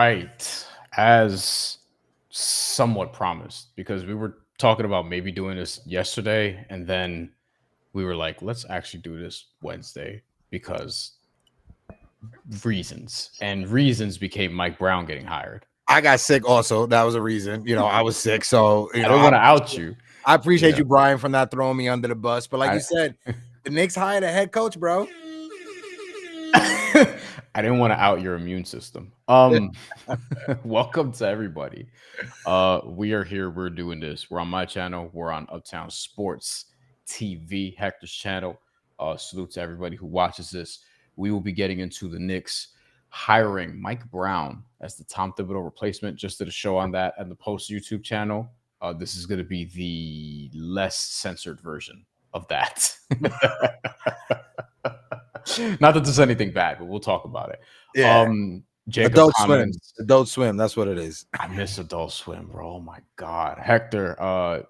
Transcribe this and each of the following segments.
right. As somewhat promised, because we were talking about maybe doing this yesterday, and then we were like, let's actually do this Wednesday because reasons. And reasons became Mike Brown getting hired. I got sick also. That was a reason. I was sick. So, I didn't want to out you. I appreciate you, Brian, for not throwing me under the bus. But like you said, the Knicks hired a head coach, bro. I didn't want to out your immune system. Welcome to everybody. We are here. We're doing this. We're on my channel. We're on Uptown Sports TV, Hector's channel. Salute to everybody who watches this. We will be getting into the Knicks hiring Mike Brown as the Tom Thibodeau replacement. Just did a show on that and the Post YouTube channel. This is going to be the less censored version of that. Not that there's anything bad, but we'll talk about it. Yeah. Jacob Adult comments, Swim. Adult Swim. That's what it is. I miss Adult Swim, bro. Oh my God. Hector,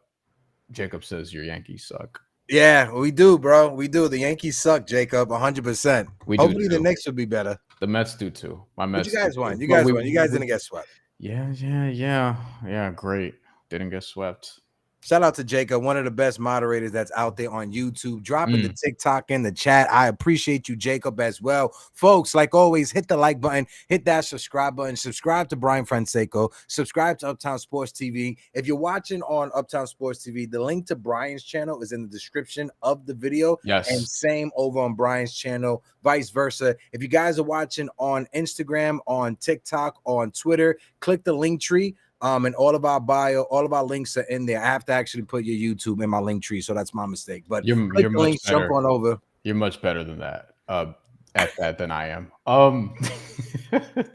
Jacob says your Yankees suck. Yeah, we do, bro. We do. The Yankees suck, Jacob, 100%. Hopefully the Knicks will be better. The Mets do too. My Mets. What you guys won? You guys won. You guys didn't get swept. Yeah. Great. Didn't get swept. Shout out to Jacob, one of the best moderators that's out there on YouTube. Dropping the TikTok in the chat. I appreciate you, Jacob, as well. Folks, like always, hit the like button, hit that subscribe button, subscribe to Bryan Fonseca, subscribe to Uptown Sports TV. If you're watching on Uptown Sports TV, the link to Brian's channel is in the description of the video. Yes. And same over on Brian's channel, vice versa. If you guys are watching on Instagram, on TikTok, on Twitter, click the link tree. And all of our bio, all of our links are in there. I have to actually put your YouTube in my link tree, so that's my mistake. But you're much links, better. jump on over. You're much better than that. At that than I am.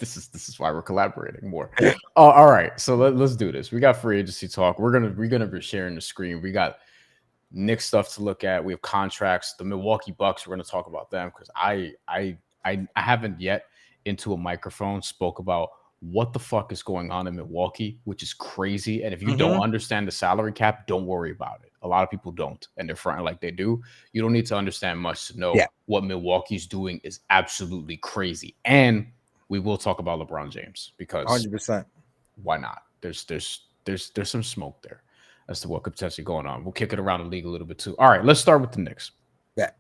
This is why we're collaborating more. All right, so let's do this. We got free agency talk. We're gonna be sharing the screen. We got Knicks stuff to look at. We have contracts. The Milwaukee Bucks. We're gonna talk about them because I haven't yet into a microphone spoke about what the fuck is going on in Milwaukee, which is crazy. And if you don't understand the salary cap, don't worry about it. A lot of people don't, and they're fronting like they do. You don't need to understand much to know what Milwaukee's doing is absolutely crazy. And we will talk about LeBron James because 100%. Why not? There's some smoke there as to what could potentially going on. We'll kick it around the league a little bit too. All right, let's start with the Knicks. Yeah.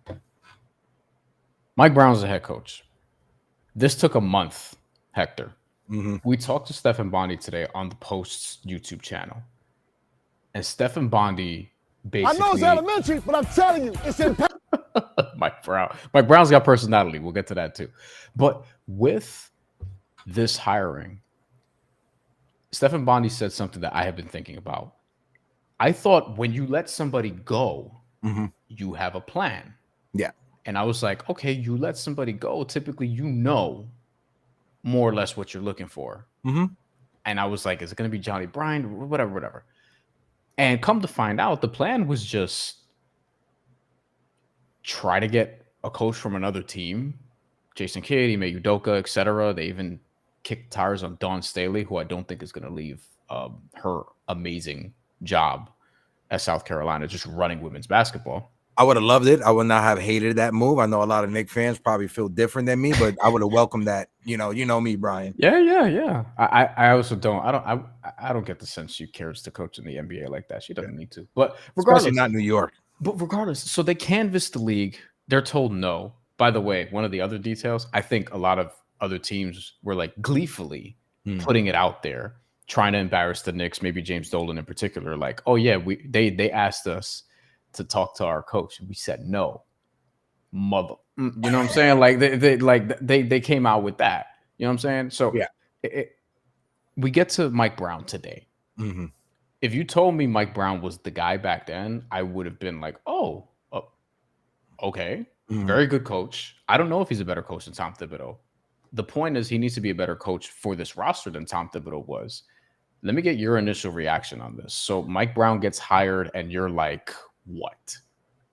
Mike Brown's the head coach. This took a month, Hector. We talked to Stephen Bondi today on the Post's YouTube channel. And Stephen Bondi basically... I know it's elementary, but I'm telling you, it's impossible. Mike Brown's got personality. We'll get to that too. But with this hiring, Stephen Bondi said something that I have been thinking about. I thought when you let somebody go, you have a plan. Yeah. And I was like, okay, you let somebody go. Typically, you know more or less what you're looking for. And I was like, is it going to be Johnny Bryan? Whatever. And come to find out, the plan was just try to get a coach from another team. Jason Kidd, Ime Udoka, etc. They even kicked tires on Dawn Staley, who I don't think is going to leave her amazing job at South Carolina, just running women's basketball. I would have loved it. I would not have hated that move. I know a lot of Knicks fans probably feel different than me, but I would have welcomed that. You know me, Brian. Yeah. I also don't. I don't get the sense she cares to coach in the NBA like that. She doesn't need to. But regardless, especially not New York. But regardless, so they canvassed the league. They're told no. By the way, one of the other details, I think a lot of other teams were like gleefully putting it out there, trying to embarrass the Knicks. Maybe James Dolan in particular. Like, oh yeah, they asked us to talk to our coach. We said no. Mother, you know what I'm saying? Like they came out with that. You know what I'm saying? So yeah, we get to Mike Brown today. If you told me Mike Brown was the guy back then, I would have been like, oh okay, very good coach. I don't know if he's a better coach than Tom Thibodeau. The point is he needs to be a better coach for this roster than Tom Thibodeau was. Let me get your initial reaction on this. So Mike Brown gets hired and you're like, what?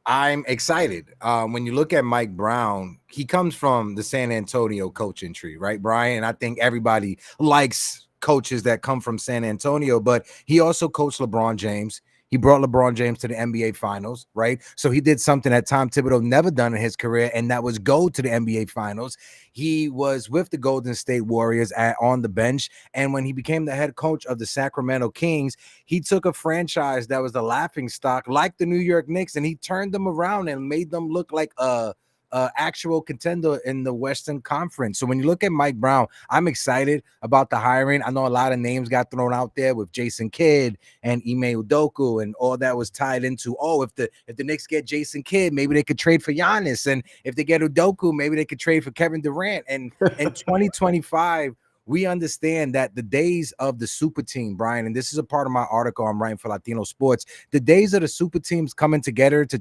I'm excited. When you look at Mike Brown, he comes from the San Antonio coaching tree, right, Brian? And I think everybody likes coaches that come from San Antonio, but he also coached LeBron James. He brought LeBron James to the NBA Finals, right? So he did something that Tom Thibodeau never done in his career, and that was go to the NBA Finals. He was with the Golden State Warriors on the bench, and when he became the head coach of the Sacramento Kings, he took a franchise that was the laughing stock like the New York Knicks, and he turned them around and made them look like a actual contender in the Western Conference. So when you look at Mike Brown, I'm excited about the hiring. I know a lot of names got thrown out there with Jason Kidd and Ime Udoka, and all that was tied into, if the Knicks get Jason Kidd, maybe they could trade for Giannis, and if they get Udoka, maybe they could trade for Kevin Durant. And in 2025, we understand that the days of the super team, Bryan, and this is a part of my article I'm writing for Latino Sports, the days of the super teams coming together. The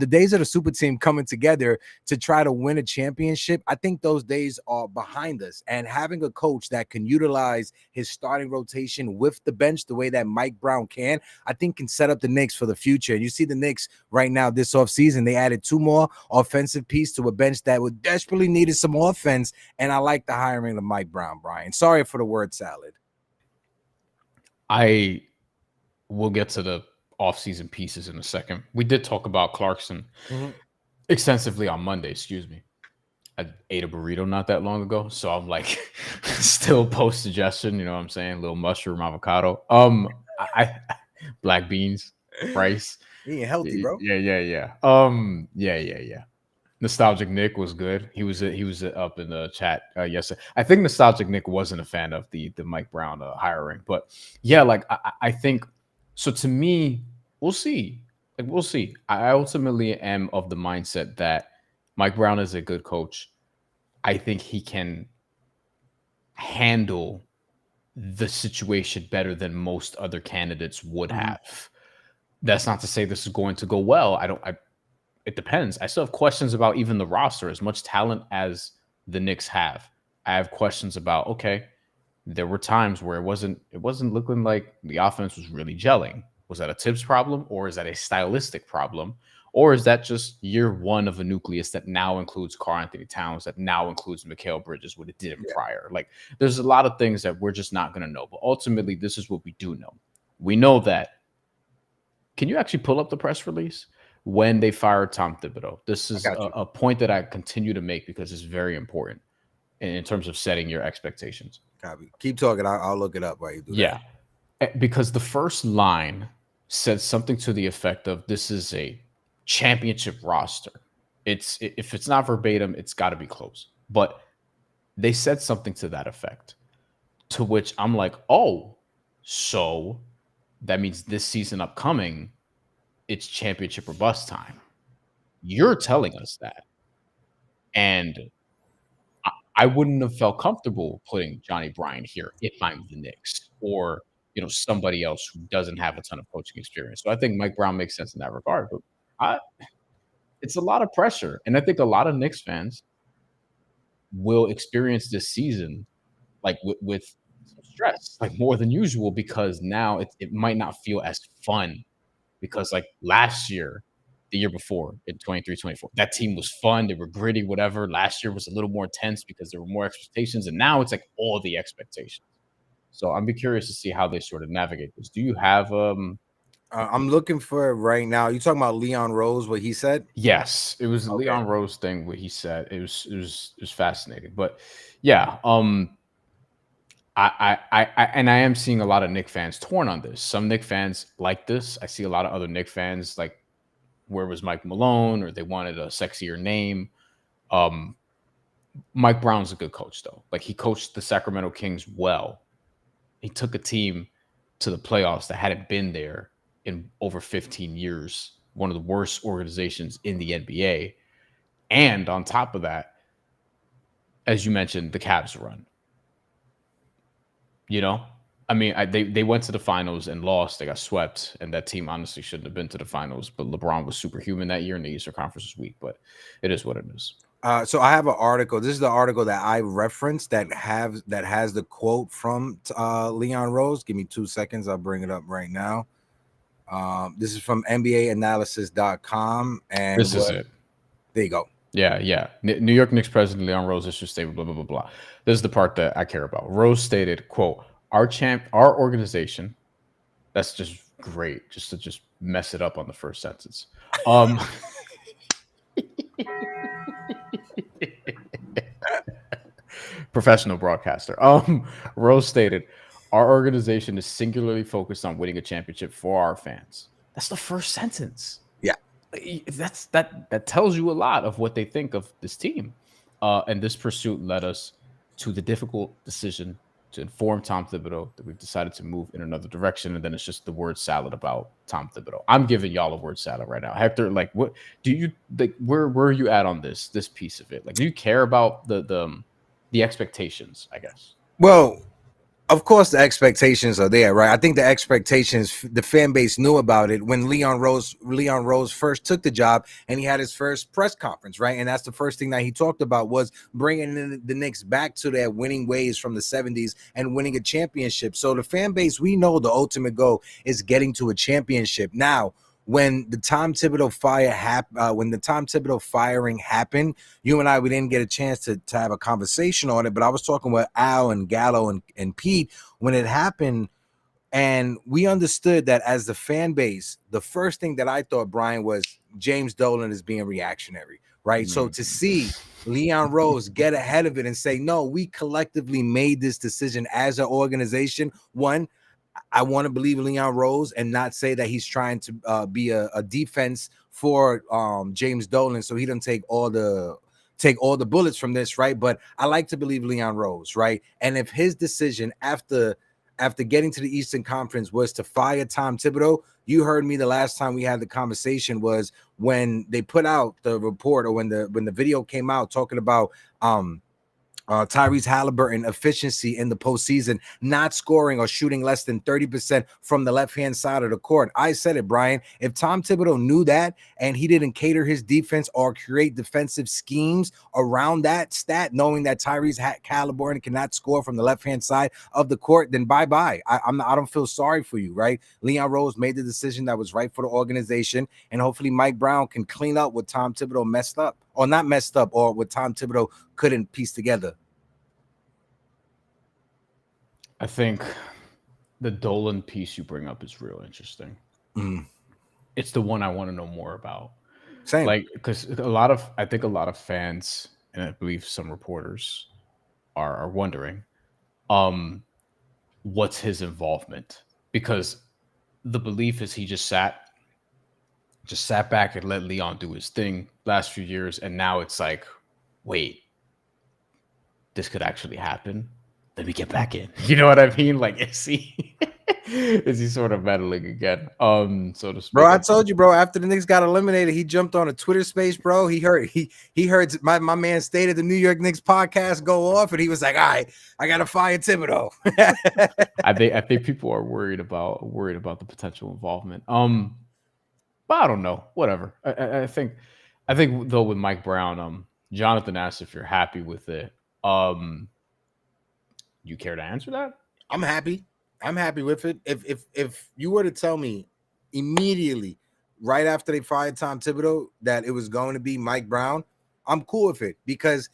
days of the super team coming together to try to win a championship, I think those days are behind us. And having a coach that can utilize his starting rotation with the bench the way that Mike Brown can, I think can set up the Knicks for the future. And you see the Knicks right now this offseason, they added 2 more offensive pieces to a bench that would desperately needed some offense. And I like the hiring of Mike Brown, Bryan. Sorry for the word salad. I will get to the offseason pieces in a second. We did talk about Clarkson extensively on Monday, excuse me. I ate a burrito not that long ago, so I'm like still post digestion, you know what I'm saying? A little mushroom avocado. I black beans, rice. Eating healthy, bro. Yeah. Nostalgic Nick was good. He was up in the chat yesterday. I think Nostalgic Nick wasn't a fan of the Mike Brown hiring, but yeah, like I think so. To me, we'll see. Like we'll see. I ultimately am of the mindset that Mike Brown is a good coach. I think he can handle the situation better than most other candidates would have. That's not to say this is going to go well. It depends. I still have questions about even the roster. As much talent as the Knicks have, I have questions about, okay, there were times where it wasn't looking like the offense was really gelling. Was that a Tibbs problem, or is that a stylistic problem? Or is that just year one of a nucleus that now includes Karl-Anthony Towns, that now includes Mikal Bridges, what it didn't prior? Like, there's a lot of things that we're just not going to know. But ultimately, this is what we do know. We know that. Can you actually pull up the press release? When they fired Tom Thibodeau. This is a point that I continue to make because it's very important in terms of setting your expectations. Copy. Keep talking. I'll look it up while you do that. Yeah, because the first line said something to the effect of, this is a championship roster. If it's not verbatim, it's got to be close. But they said something to that effect, to which I'm like, oh, so that means this season upcoming, it's championship or bust time. You're telling us that. And I wouldn't have felt comfortable putting Johnny Bryan here if I'm the Knicks or, somebody else who doesn't have a ton of coaching experience. So I think Mike Brown makes sense in that regard. But it's a lot of pressure. And I think a lot of Knicks fans will experience this season like with some stress, like more than usual, because now it might not feel as fun. Because like last year, the year before in 23-24, that team was fun. They were gritty, whatever. Last year was a little more tense because there were more expectations. And now it's like all the expectations. So I'm be curious to see how they sort of navigate this. Do you have I'm looking for it right now. You talking about Leon Rose, what he said? Yes, it was the Leon Rose thing, what he said. It was fascinating. But yeah, I am seeing a lot of Knicks fans torn on this. Some Knicks fans like this. I see a lot of other Knicks fans like, where was Mike Malone, or they wanted a sexier name. Mike Brown's a good coach, though. Like, he coached the Sacramento Kings well. He took a team to the playoffs that hadn't been there in over 15 years. One of the worst organizations in the NBA. And on top of that, as you mentioned, the Cavs run. I mean, they went to the finals and lost. They got swept, and that team honestly shouldn't have been to the finals. But LeBron was superhuman that year, and the Eastern Conference was weak. But it is what it is. So I have an article. This is the article that I referenced that has the quote from Leon Rose. Give me 2 seconds. I'll bring it up right now. This is from NBAanalysis.com. And this is it. There you go. Yeah. New York Knicks president Leon Rose issued a statement, blah, blah, blah, blah. This is the part that I care about. Rose stated, quote, our organization That's just great. Just to mess it up on the first sentence. Professional broadcaster. Rose stated, "Our organization is singularly focused on winning a championship for our fans." That's the first sentence. Yeah. That tells you a lot of what they think of this team. And this pursuit led us to the difficult decision to inform Tom Thibodeau that we've decided to move in another direction. And then it's just the word salad about Tom Thibodeau. I'm giving y'all a word salad right now. Hector, like, what do you like? Where are you at on this piece of it? Like, do you care about the expectations, I guess? Well, of course, the expectations are there, right? I think the expectations, the fan base knew about it when Leon Rose first took the job and he had his first press conference, right? And that's the first thing that he talked about was bringing in the Knicks back to their winning ways from the 70s and winning a championship. So the fan base, we know the ultimate goal is getting to a championship. Now, when the Tom Thibodeau firing happened, you and I, we didn't get a chance to have a conversation on it, but I was talking with Al and Gallo and Pete when it happened, and we understood that as the fan base, the first thing that I thought, Bryan, was James Dolan is being reactionary, right? So to see Leon Rose get ahead of it and say, no, we collectively made this decision as an organization. One, I want to believe Leon Rose and not say that he's trying to be a defense for James Dolan, so he doesn't take all the bullets from this, right? But I like to believe Leon Rose, right? And if his decision after getting to the Eastern Conference was to fire Tom Thibodeau, you heard me the last time we had the conversation was when they put out the report or when the video came out talking about Tyrese Halliburton efficiency in the postseason, not scoring or shooting less than 30% from the left-hand side of the court. I said it, Bryan. If Tom Thibodeau knew that and he didn't cater his defense or create defensive schemes around that stat, knowing that Tyrese Halliburton cannot score from the left-hand side of the court, then bye-bye. I don't feel sorry for you, right? Leon Rose made the decision that was right for the organization, and hopefully Mike Brown can clean up what Tom Thibodeau messed up, or not messed up, or what Tom Thibodeau couldn't piece together. I think the Dolan piece you bring up is real interesting. It's the one I want to know more about. Same. Like, because I think a lot of fans, and I believe some reporters are wondering, what's his involvement? Because the belief is he just sat back and let Leon do his thing last few years, and now it's like, wait, this could actually happen. Let me get back in. You know what I mean? Like, is he sort of meddling again? So to speak. Bro, I told you, bro, after the Knicks got eliminated, he jumped on a Twitter space, bro. He heard my man State of the New York Knicks podcast go off, and he was like, all right, I gotta fire Thibodeau. I think people are worried about the potential involvement. But I don't know. Whatever. I think though with Mike Brown, Jonathan asked if you're happy with it. You care to answer that? I'm happy with it. If you were to tell me immediately right after they fired Tom Thibodeau that it was going to be Mike Brown, I'm cool with it, because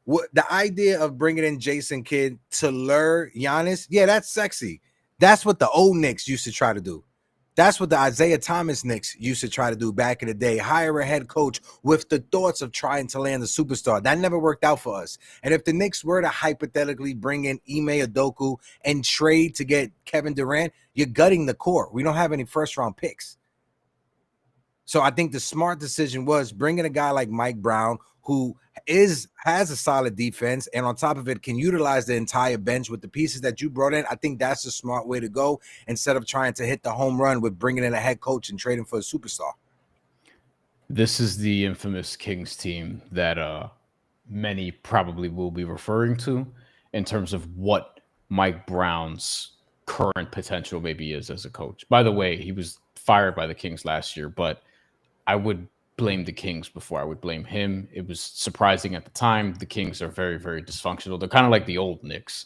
the idea of bringing in Jason Kidd to lure Giannis, yeah, that's sexy. That's what the old Knicks used to try to do. That's what the Isaiah Thomas Knicks used to try to do back in the day. Hire a head coach with the thoughts of trying to land a superstar. That never worked out for us. And if the Knicks were to hypothetically bring in Ime Udoka and trade to get Kevin Durant, you're gutting the core. We don't have any first-round picks. So I think the smart decision was bringing a guy like Mike Brown, who has a solid defense, and on top of it can utilize the entire bench with the pieces that you brought in. I think that's a smart way to go instead of trying to hit the home run with bringing in a head coach and trading for a superstar. This is the infamous Kings team that many probably will be referring to in terms of what Mike Brown's current potential maybe is as a coach. By the way, he was fired by the Kings last year, but I would blame the Kings before I would blame him. It was surprising at the time. The Kings are very, very dysfunctional. They're kind of like the old Knicks,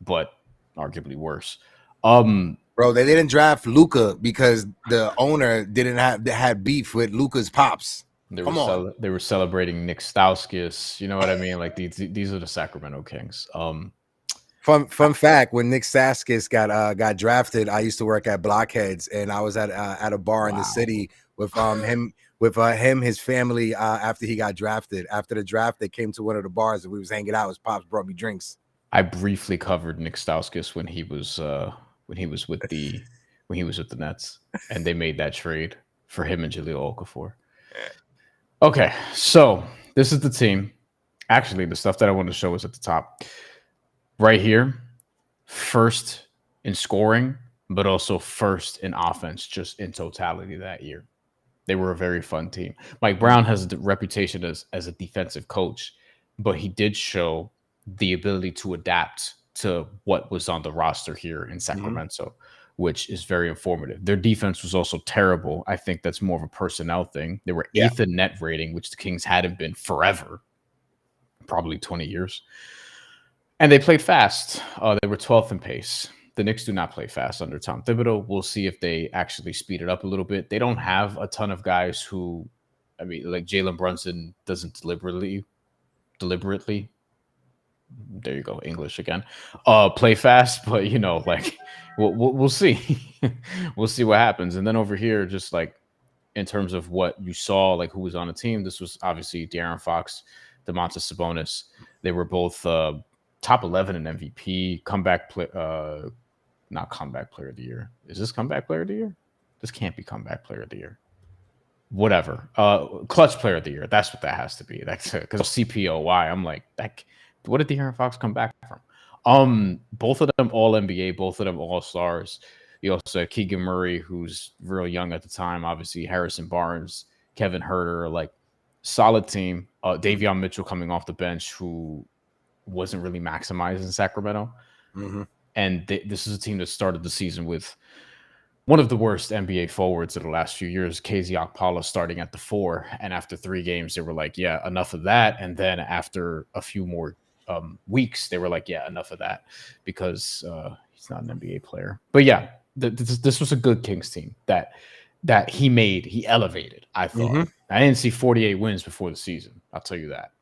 but arguably worse. Bro, they didn't draft Luka because the owner had beef with Luka's pops. They were celebrating Nick Stauskas. You know what I mean? Like these are the Sacramento Kings. Fun fact: when Nick Saskis got drafted, I used to work at Blockheads, and I was at a bar in the city with him, his family. After he got drafted, after the draft, they came to one of the bars and we was hanging out. His pops brought me drinks. I briefly covered Nick Stauskas when he was with the Nets, and they made that trade for him and Jahlil Okafor. Okay, so this is the team. Actually, the stuff that I wanted to show is at the top. Right here, first in scoring, but also first in offense, just in totality that year. They were a very fun team. Mike Brown has a reputation as a defensive coach, but he did show the ability to adapt to what was on the roster here in Sacramento, which is very informative. Their defense was also terrible. I think that's more of a personnel thing. They were 8th in net rating, which the Kings hadn't been forever, probably 20 years. And they played fast. They were 12th in pace. The Knicks do not play fast under Tom Thibodeau. We'll see if they actually speed it up a little bit. They don't have a ton of guys who, I mean, like Jalen Brunson doesn't deliberately, there you go, English again, play fast. But, you know, like, we'll see. We'll see what happens. And then over here, just like in terms of what you saw, like who was on the team, this was obviously De'Aaron Fox, Domantas Sabonis. They were both top 11 in MVP, not comeback player of the year. Is this comeback player of the year? This can't be comeback player of the year. Whatever. Clutch player of the year. That's what that has to be. That's because CPOY. I'm like, what did De'Aaron Fox come back from? Both of them all NBA, both of them all stars. You also had Keegan Murray, who's real young at the time. Obviously, Harrison Barnes, Kevin Huerter, like solid team. Davion Mitchell coming off the bench, who wasn't really maximized in Sacramento. And this is a team that started the season with one of the worst NBA forwards of the last few years, KZ Okpala, starting at the 4. And after 3 games, they were like, yeah, enough of that. And then after a few more weeks, they were like, yeah, enough of that, because he's not an NBA player. But yeah, this was a good Kings team that he elevated, I thought. I didn't see 48 wins before the season. I'll tell you that.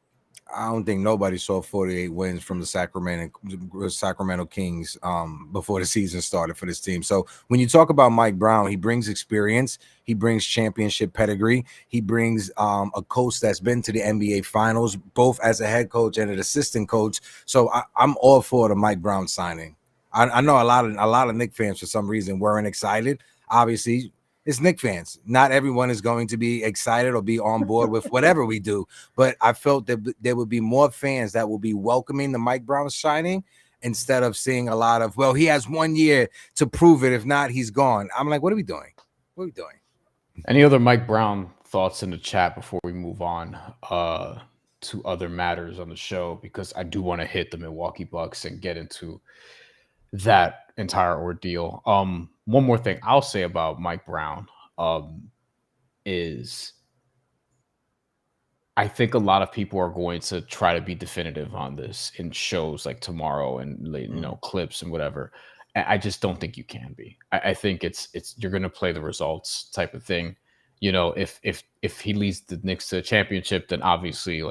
I don't think nobody saw 48 wins from the Sacramento Kings before the season started for this team. So when you talk about Mike Brown, he brings experience, he brings championship pedigree, he brings a coach that's been to the NBA Finals, both as a head coach and an assistant coach. So I'm all for the Mike Brown signing. I know a lot of Knicks fans for some reason weren't excited. Obviously, it's Knicks fans. Not everyone is going to be excited or be on board with whatever we do. But I felt that there would be more fans that will be welcoming the Mike Brown signing instead of seeing a lot of, well, he has 1 year to prove it. If not, he's gone. I'm like, what are we doing? What are we doing? Any other Mike Brown thoughts in the chat before we move on to other matters on the show? Because I do want to hit the Milwaukee Bucks and get into that entire ordeal. One more thing I'll say about Mike Brown is I think a lot of people are going to try to be definitive on this in shows like tomorrow and clips and whatever. I just don't think you can be. I think it's you're going to play the results type of thing. You know, if he leads the Knicks to a championship, then obviously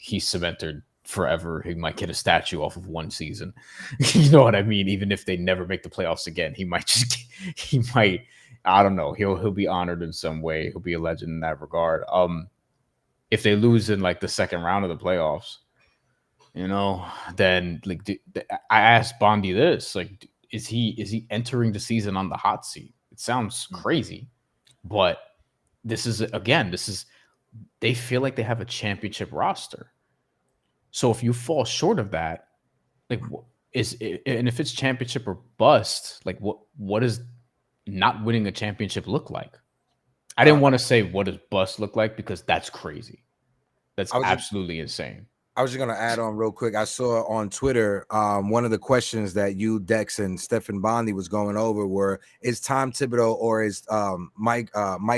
he's cemented forever. He might get a statue off of one season. You know what I mean? Even if they never make the playoffs again, he might, I don't know. He'll be honored in some way. He'll be a legend in that regard. If they lose in like the second round of the playoffs, then I asked Bondi this, like, is he entering the season on the hot seat? It sounds crazy, but this is they feel like they have a championship roster. So if you fall short of that, and if it's championship or bust, like what does not winning a championship look like? I didn't want to say what does bust look like because that's crazy. That's absolutely insane. I was just going to add on real quick. I saw on Twitter one of the questions that you, Dex, and Stephen Bondi was going over were, is Tom Thibodeau or is Mike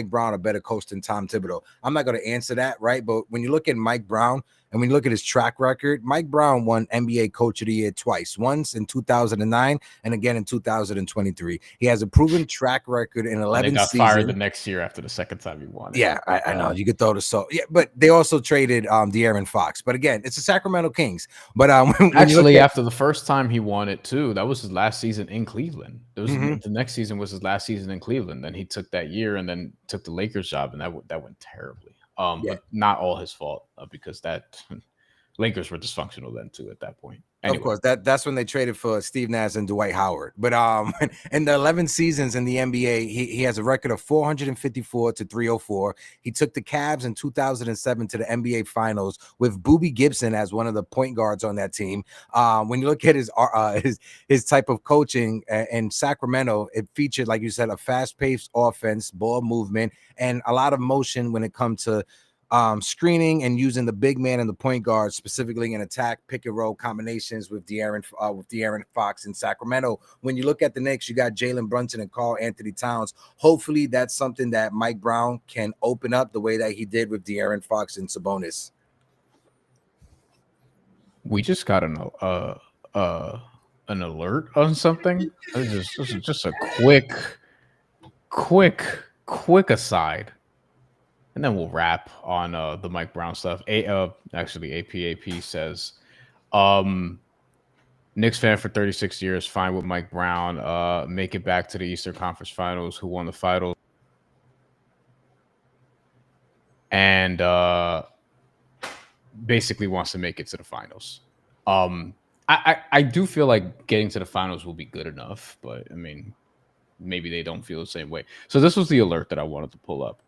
Brown a better coach than Tom Thibodeau? I'm not going to answer that, right? But when you look at Mike Brown, And when you look at his track record, Mike Brown won NBA Coach of the Year twice, once in 2009 and again in 2023. He has a proven track record in 11 They got seasons. fired the next year after the second time he won it. Yeah, I know. You could throw the salt. Yeah, but they also traded De'Aaron Fox. But again, it's the Sacramento Kings. But actually, after the first time he won it too, that was his last season in Cleveland. It was the next season was his last season in Cleveland. Then he took that year and then took the Lakers job, and that went terribly. But not all his fault because that Lakers were dysfunctional then too at that point. Anyway. Of course, that's when they traded for Steve Nash and Dwight Howard. But in the 11 seasons in the NBA, he has a record of 454 to 304. He took the Cavs in 2007 to the NBA Finals with Boobie Gibson as one of the point guards on that team. When you look at his type of coaching in Sacramento, it featured, like you said, a fast-paced offense, ball movement, and a lot of motion when it comes to screening and using the big man and the point guard, specifically in attack, pick and roll combinations with De'Aaron Fox in Sacramento. When you look at the Knicks, you got Jalen Brunson and Karl Anthony Towns. Hopefully that's something that Mike Brown can open up the way that he did with De'Aaron Fox and Sabonis. We just got an alert on something. This is just a quick aside. And then we'll wrap on the Mike Brown stuff. Actually, APAP says, Knicks fan for 36 years, fine with Mike Brown. Make it back to the Eastern Conference Finals. Who won the finals? And basically wants to make it to the finals. I do feel like getting to the finals will be good enough, but I mean, maybe they don't feel the same way. So this was the alert that I wanted to pull up.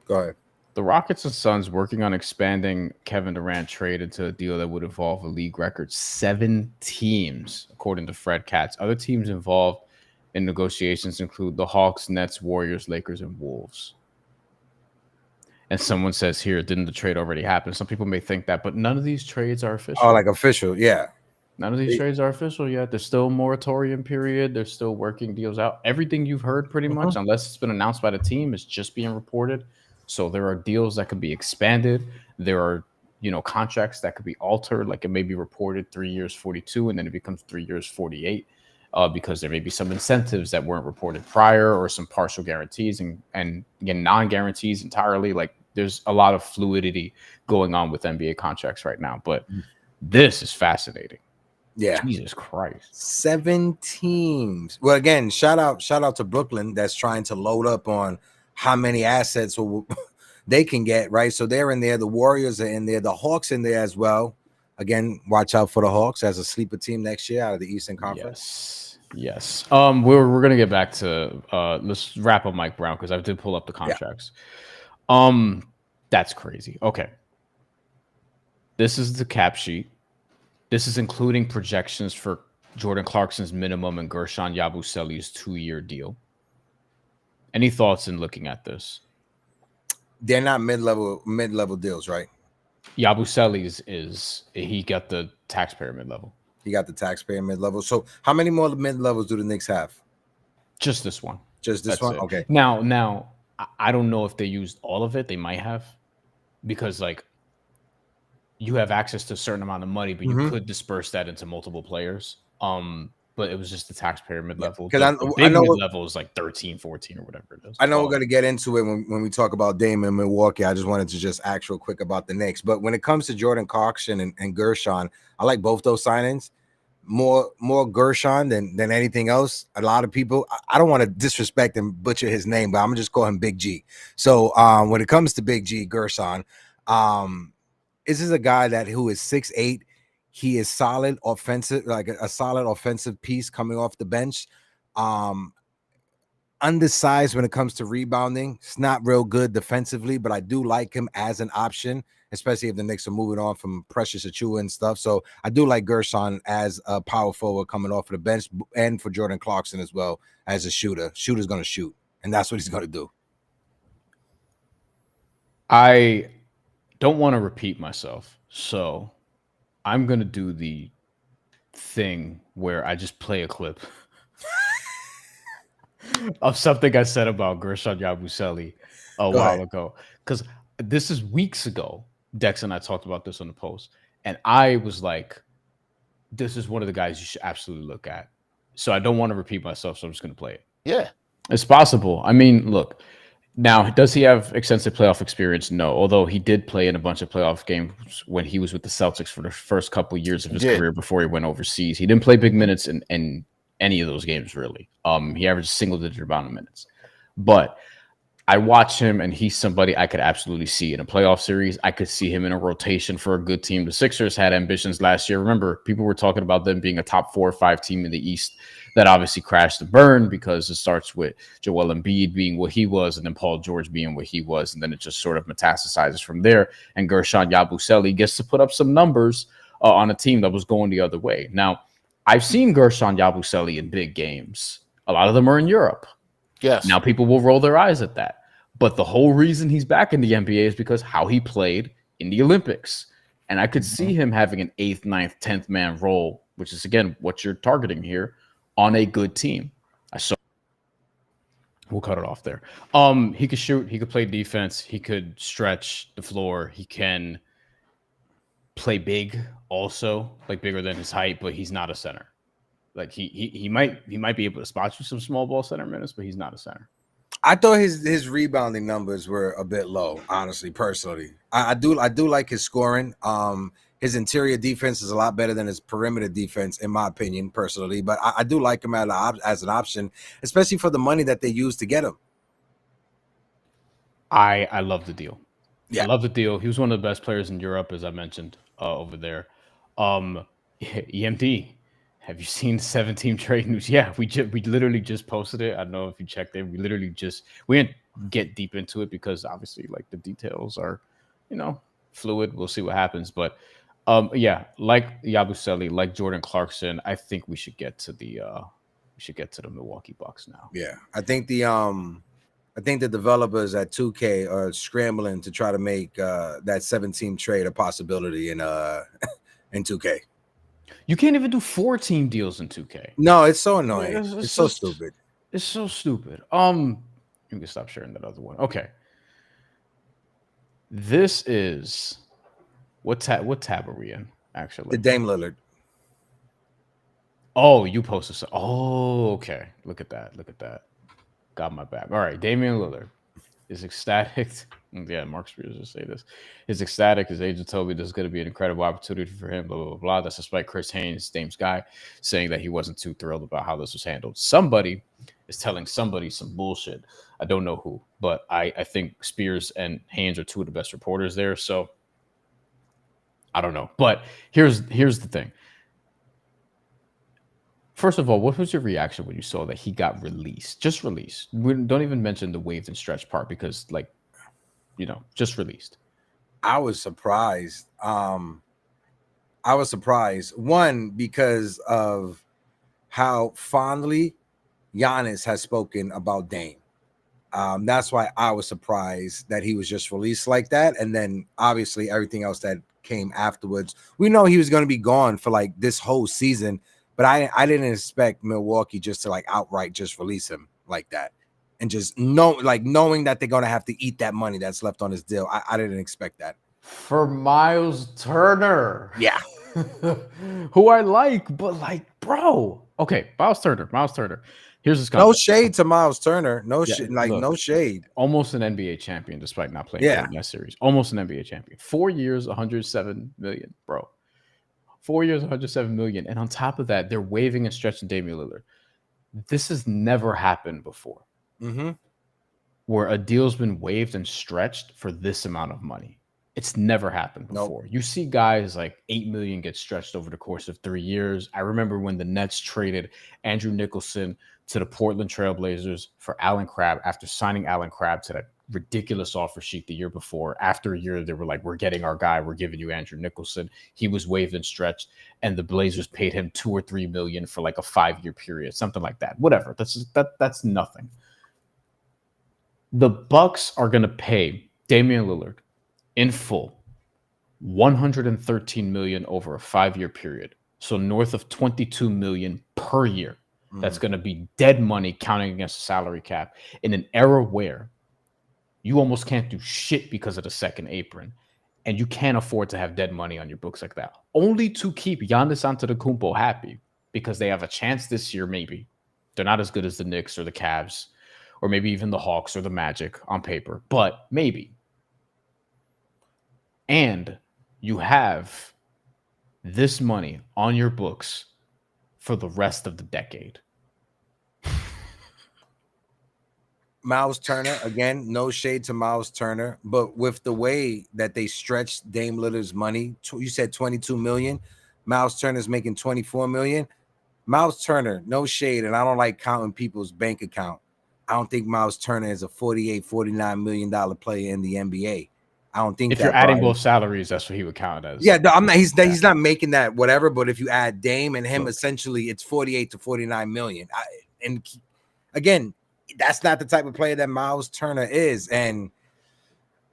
Go ahead. The Rockets and Suns working on expanding Kevin Durant trade into a deal that would involve a league record 7 teams, according to Fred Katz. Other teams involved in negotiations include the Hawks, Nets, Warriors, Lakers, and Wolves. And someone says here, didn't the trade already happen? Some people may think that, but none of these trades are official. Oh, like official, yeah. None of these trades are official yet. There's still a moratorium period. They're still working deals out. Everything you've heard pretty much, unless it's been announced by the team, is just being reported. So there are deals that could be expanded. There are, contracts that could be altered. Like it may be reported 3 years, 42, and then it becomes 3 years, 48, because there may be some incentives that weren't reported prior or some partial guarantees and again, non-guarantees entirely. Like there's a lot of fluidity going on with NBA contracts right now. But this is fascinating. Yeah. Jesus Christ. 7 teams. Well, again, shout out to Brooklyn that's trying to load up on how many assets they can get, right? So they're in there. The Warriors are in there. The Hawks in there as well. Again, watch out for the Hawks as a sleeper team next year out of the Eastern Conference. Yes. We're gonna get back to let's wrap up Mike Brown because I did pull up the contracts. Yeah. That's crazy. Okay. This is the cap sheet. This is including projections for Jordan Clarkson's minimum and Gershon Yabusele's 2-year deal. Any thoughts in looking at this? They're not mid-level deals, right? Yabusele's is he got the taxpayer mid-level. He got the taxpayer mid-level. So how many more mid-levels do the Knicks have? Just this one. Just this one? It. Okay. Now, I don't know if they used all of it. They might have. Because, you have access to a certain amount of money, but you could disperse that into multiple players. But it was just the taxpayer mid-level. Because the big mid-level is like 13, 14 or whatever it is. I know we're going to get into it when we talk about Dame in Milwaukee. I just wanted to just ask real quick about the Knicks. But when it comes to Jordan Clarkson and Gershon, I like both those signings. More Gershon than anything else. A lot of people, I don't want to disrespect and butcher his name, but I'm going to just call him Big G. So when it comes to Big G, Gershon, this is a guy who is 6'8". He is solid offensive, like a solid offensive piece coming off the bench. Undersized when it comes to rebounding. It's not real good defensively, but I do like him as an option, especially if the Knicks are moving on from Precious Achiuwa and stuff. So I do like Gershon as a power forward coming off of the bench, and for Jordan Clarkson as well as a shooter. Shooter's going to shoot, and that's what he's going to do. I don't want to repeat myself, so I'm going to do the thing where I just play a clip of something I said about Gershon Yabusele a while ago. Because this is weeks ago. Dex and I talked about this on the post, and I was like, this is one of the guys you should absolutely look at. So I don't want to repeat myself, so I'm just going to play it. Yeah. It's possible. I mean, look, now, does he have extensive playoff experience? No, although he did play in a bunch of playoff games when he was with the Celtics for the first couple of years of his career before he went overseas. He didn't play big minutes in any of those games, really. He averaged a single-digit amount of minutes. But I watch him, and he's somebody I could absolutely see in a playoff series. I could see him in a rotation for a good team. The Sixers had ambitions last year. Remember, people were talking about them being a top 4 or 5 team in the East. That obviously crashed and burned because it starts with Joel Embiid being what he was and then Paul George being what he was. And then it just sort of metastasizes from there. And Gershon Yabusele gets to put up some numbers on a team that was going the other way. Now, I've seen Gershon Yabusele in big games. A lot of them are in Europe. Yes. Now people will roll their eyes at that. But the whole reason he's back in the NBA is because how he played in the Olympics. And I could see him having an 8th, 9th, 10th man role, which is, again, what you're targeting here, on a good team. We'll cut it off there. He could shoot. He could play defense. He could stretch the floor. He can play big also, like bigger than his height, but he's not a center. Like he might be able to spot you some small ball center minutes, but he's not a center. I thought his rebounding numbers were a bit low, honestly, personally. I do like his scoring. His interior defense is a lot better than his perimeter defense, in my opinion, personally. But I do like him as an option, especially for the money that they use to get him. I love the deal. Yeah. I love the deal. He was one of the best players in Europe, as I mentioned over there. EMD, have you seen 7-team trade news? Yeah, we literally just posted it. I don't know if you checked it. We didn't get deep into it because obviously, like, the details are, fluid. We'll see what happens, but. Like Yabusele, like Jordan Clarkson, I think we should get to the Milwaukee Bucks now. Yeah, I think the developers at 2K are scrambling to try to make that 7-team trade a possibility in 2K. You can't even do 4-team deals in 2K. No, it's so annoying. It's so stupid. It's so stupid. You can stop sharing that other one. Okay. This is. What tab are we in, actually? The Dame Lillard. Oh, you posted. Oh, okay. Look at that. Got my back. All right. Damian Lillard is ecstatic. Yeah, Mark Spears will say this. Is ecstatic. His agent told me there's going to be an incredible opportunity for him, blah, blah, blah, blah. That's despite Chris Haynes, Dame's guy, saying that he wasn't too thrilled about how this was handled. Somebody is telling somebody some bullshit. I don't know who, but I think Spears and Haynes are 2 of the best reporters there, so I don't know, but here's the thing. First of all, what was your reaction when you saw that he got released? Just released. We don't even mention the waived and stretch part because, just released. I was surprised. One, because of how fondly Giannis has spoken about Dame. That's why I was surprised that he was just released like that. And then obviously everything else that came afterwards. We know he was going to be gone for like this whole season, but I didn't expect Milwaukee just to like outright just release him like that. And just knowing that they're going to have to eat that money that's left on his deal. I didn't expect that. For Myles Turner. Yeah. Who I like, but bro. Okay, Myles Turner. Here's his contract. No shade to Myles Turner. No shade. Almost an NBA champion despite not playing in that series. Almost an NBA champion. 4 years, $107 million, bro. 4 years, $107 million. And on top of that, they're waiving and stretching Damian Lillard. This has never happened before. Mm-hmm. Where a deal's been waived and stretched for this amount of money. It's never happened before. Nope. You see guys like $8 million get stretched over the course of 3 years. I remember when the Nets traded Andrew Nicholson to the Portland Trailblazers for Allen Crabbe after signing Allen Crabbe to that ridiculous offer sheet the year before. After a year, they were like, we're getting our guy. We're giving you Andrew Nicholson. He was waived and stretched, and the Blazers paid him $2 or $3 million for like a 5-year period, something like that. Whatever. That's nothing. The Bucks are going to pay Damian Lillard in full, $113 million over a 5-year period. So north of $22 million per year. That's going to be dead money counting against the salary cap in an era where you almost can't do shit because of the second apron. And you can't afford to have dead money on your books like that. Only to keep Giannis Antetokounmpo happy because they have a chance this year, maybe. They're not as good as the Knicks or the Cavs or maybe even the Hawks or the Magic on paper, but maybe. And you have this money on your books for the rest of the decade. Myles Turner, again, no shade to Myles Turner, but with the way that they stretched Dame Lillard's money, you said 22 million. Myles Turner's making 24 million. Myles Turner, no shade, and I don't like counting people's bank account. I don't think Myles Turner is a $48-49 million player in the NBA. I don't think if you're adding both salaries, that's what he would count as. Yeah, no, I'm not. He's not making that whatever. But if you add Dame and him, essentially, it's 48 to 49 million. And again, that's not the type of player that Myles Turner is. And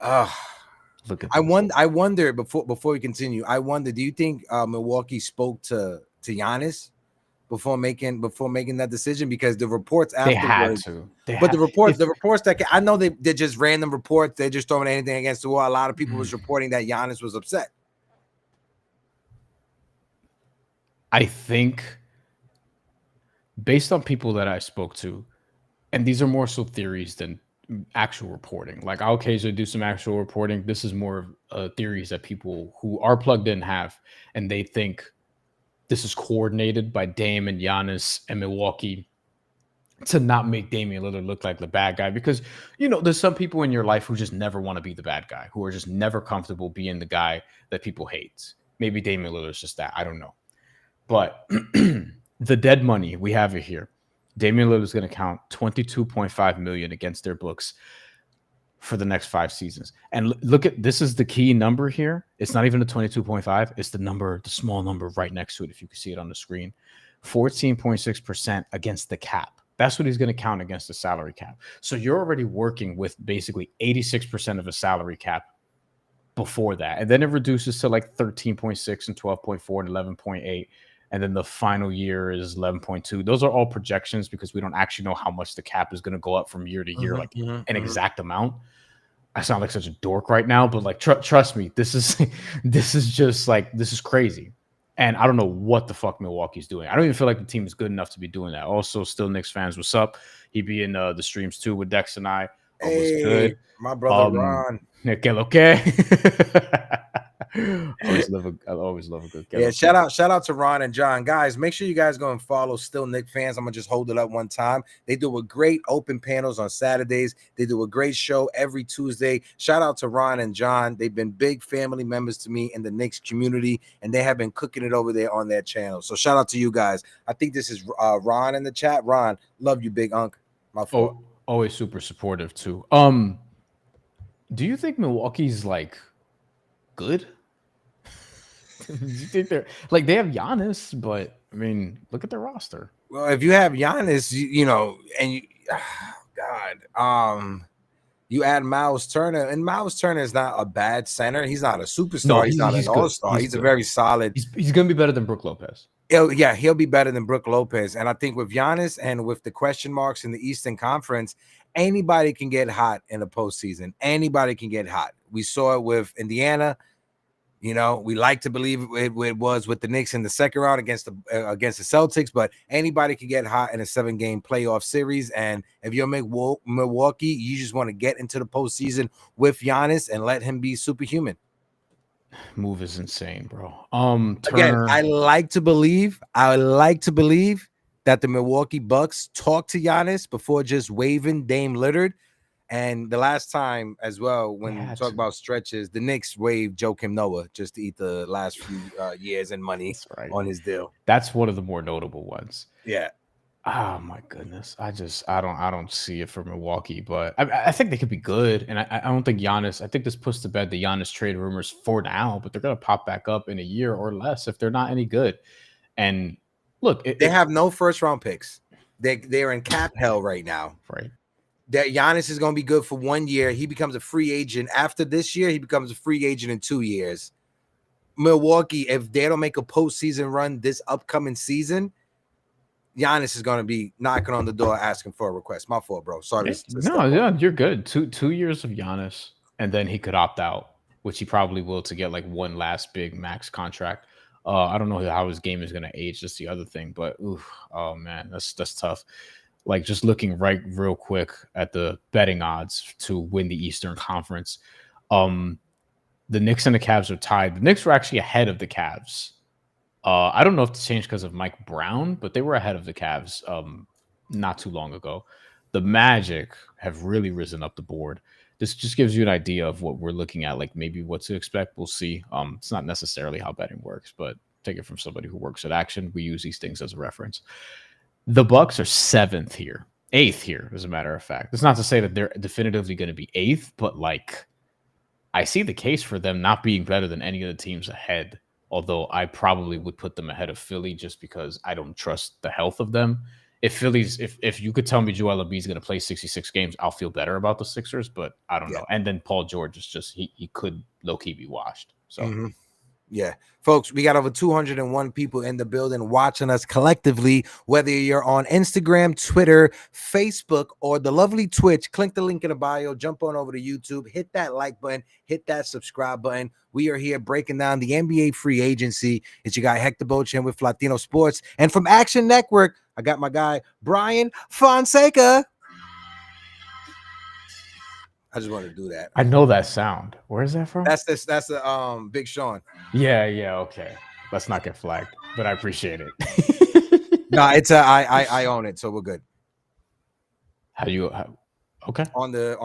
look at I wonder before we continue. I wonder, do you think Milwaukee spoke to Giannis before making that decision? Because the reports afterwards, the reports that I know they're just random reports. They're just throwing anything against the wall. A lot of people was reporting that Giannis was upset. I think based on people that I spoke to, and these are more so theories than actual reporting. Like I'll occasionally do some actual reporting. This is more theories that people who are plugged in have, and they think this is coordinated by Dame and Giannis and Milwaukee to not make Damian Lillard look like the bad guy. Because, there's some people in your life who just never want to be the bad guy, who are just never comfortable being the guy that people hate. Maybe Damian Lillard's just that. I don't know. But the dead money, we have it here. Damian Lillard is going to count $22.5 million against their books for the next 5 seasons. And look at, this is the key number here. It's not even the 22.5. It's the small number right next to it. If you can see it on the screen, 14.6% against the cap. That's what he's going to count against the salary cap. So you're already working with basically 86% of a salary cap before that. And then it reduces to like 13.6 and 12.4 and 11.8. And then the final year is 11.2. Those are all projections because we don't actually know how much the cap is going to go up from year to year, an exact amount. I sound like such a dork right now, but like, trust me, this is crazy. And I don't know what the fuck Milwaukee's doing. I don't even feel like the team is good enough to be doing that. Also, still Knicks fans, what's up? He be in the streams too with Dex and I. Hey, good. My brother Ron. Okay. I always love a good game. Yeah, shout out to Ron and John. Guys, make sure you guys go and follow Still Knick Fans. I'm gonna just hold it up one time. They do a great open panels on Saturdays. They do a great show every Tuesday. Shout out to Ron and John. They've been big family members to me in the Knicks community, and they have been cooking it over there on their channel. So shout out to you guys. I think this is Ron in the chat. Ron, love you, big unk. My fault. Always super supportive too. Do you think Milwaukee's like good? You think they're like, they have Giannis, but I mean, look at their roster. Well, if you have Giannis, you add Myles Turner, and Myles Turner is not a bad center. He's not a superstar. No, he's not an all-star. He's a very solid. He's gonna be better than Brook Lopez. He'll be better than Brook Lopez. And I think with Giannis and with the question marks in the Eastern Conference, anybody can get hot in the postseason. Anybody can get hot. We saw it with Indiana. We like to believe it was with the Knicks in the second round against the Celtics, but anybody can get hot in a 7-game playoff series. And if you're Milwaukee, you just want to get into the postseason with Giannis and let him be superhuman. Move is insane, bro. Turner. Again, I like to believe that the Milwaukee Bucks talked to Giannis before just waiving Dame Lillard. And the last time as well, when we talk about stretches, the Knicks waived Joakim Noah just to eat the last few years and money on his deal. That's one of the more notable ones. Yeah. Oh my goodness. I don't see it for Milwaukee, but I think they could be good. And I don't think Giannis, I think this puts to bed the Giannis trade rumors for now, but they're going to pop back up in a year or less if they're not any good. And look, they have no first round picks. They're in cap hell right now. Right. That Giannis is going to be good for 1 year. He becomes a free agent. After this year, he becomes a free agent in 2 years. Milwaukee, if they don't make a postseason run this upcoming season, Giannis is going to be knocking on the door asking for a request. My fault, bro. Sorry. No, yeah, you're good. Two years of Giannis, and then he could opt out which he probably will to get like one last big max contract. I don't know how his game is going to age. That's the other thing, but oh man, that's tough. Like just looking real quick at the betting odds to win the Eastern Conference. The Knicks and the Cavs are tied. The Knicks were actually ahead of the Cavs. I don't know if it's changed because of Mike Brown, but they were ahead of the Cavs not too long ago. The Magic have really risen up the board. This just gives you an idea of what we're looking at, like maybe what to expect. We'll see. It's not necessarily how betting works, but take it from somebody who works at Action. We use these things as a reference. The Bucks are 8th here, as a matter of fact. It's not to say that they're definitively going to be 8th, but like I see the case for them not being better than any of the teams ahead. Although I probably would put them ahead of Philly just because I don't trust the health of them. If you could tell me Joel Embiid is going to play 66 games, I'll feel better about the Sixers, but I don't know. And then Paul George is just he could low-key be washed. So Yeah, folks, we got over 201 people in the building watching us collectively, whether you're on Instagram, Twitter, Facebook, or the lovely Twitch. Click the link in the bio, jump on over to YouTube, hit that like button, hit that subscribe button. We are here breaking down the NBA free agency. It's your guy Hector Beauchamp with Latino Sports, and from Action Network, I got my guy Bryan Fonseca. I just wanted to do that. I know that sound. Where is that from? That's the Big Sean. Yeah, okay. Let's not get flagged, but I appreciate it. No, it's I own it, so we're good. Okay. On the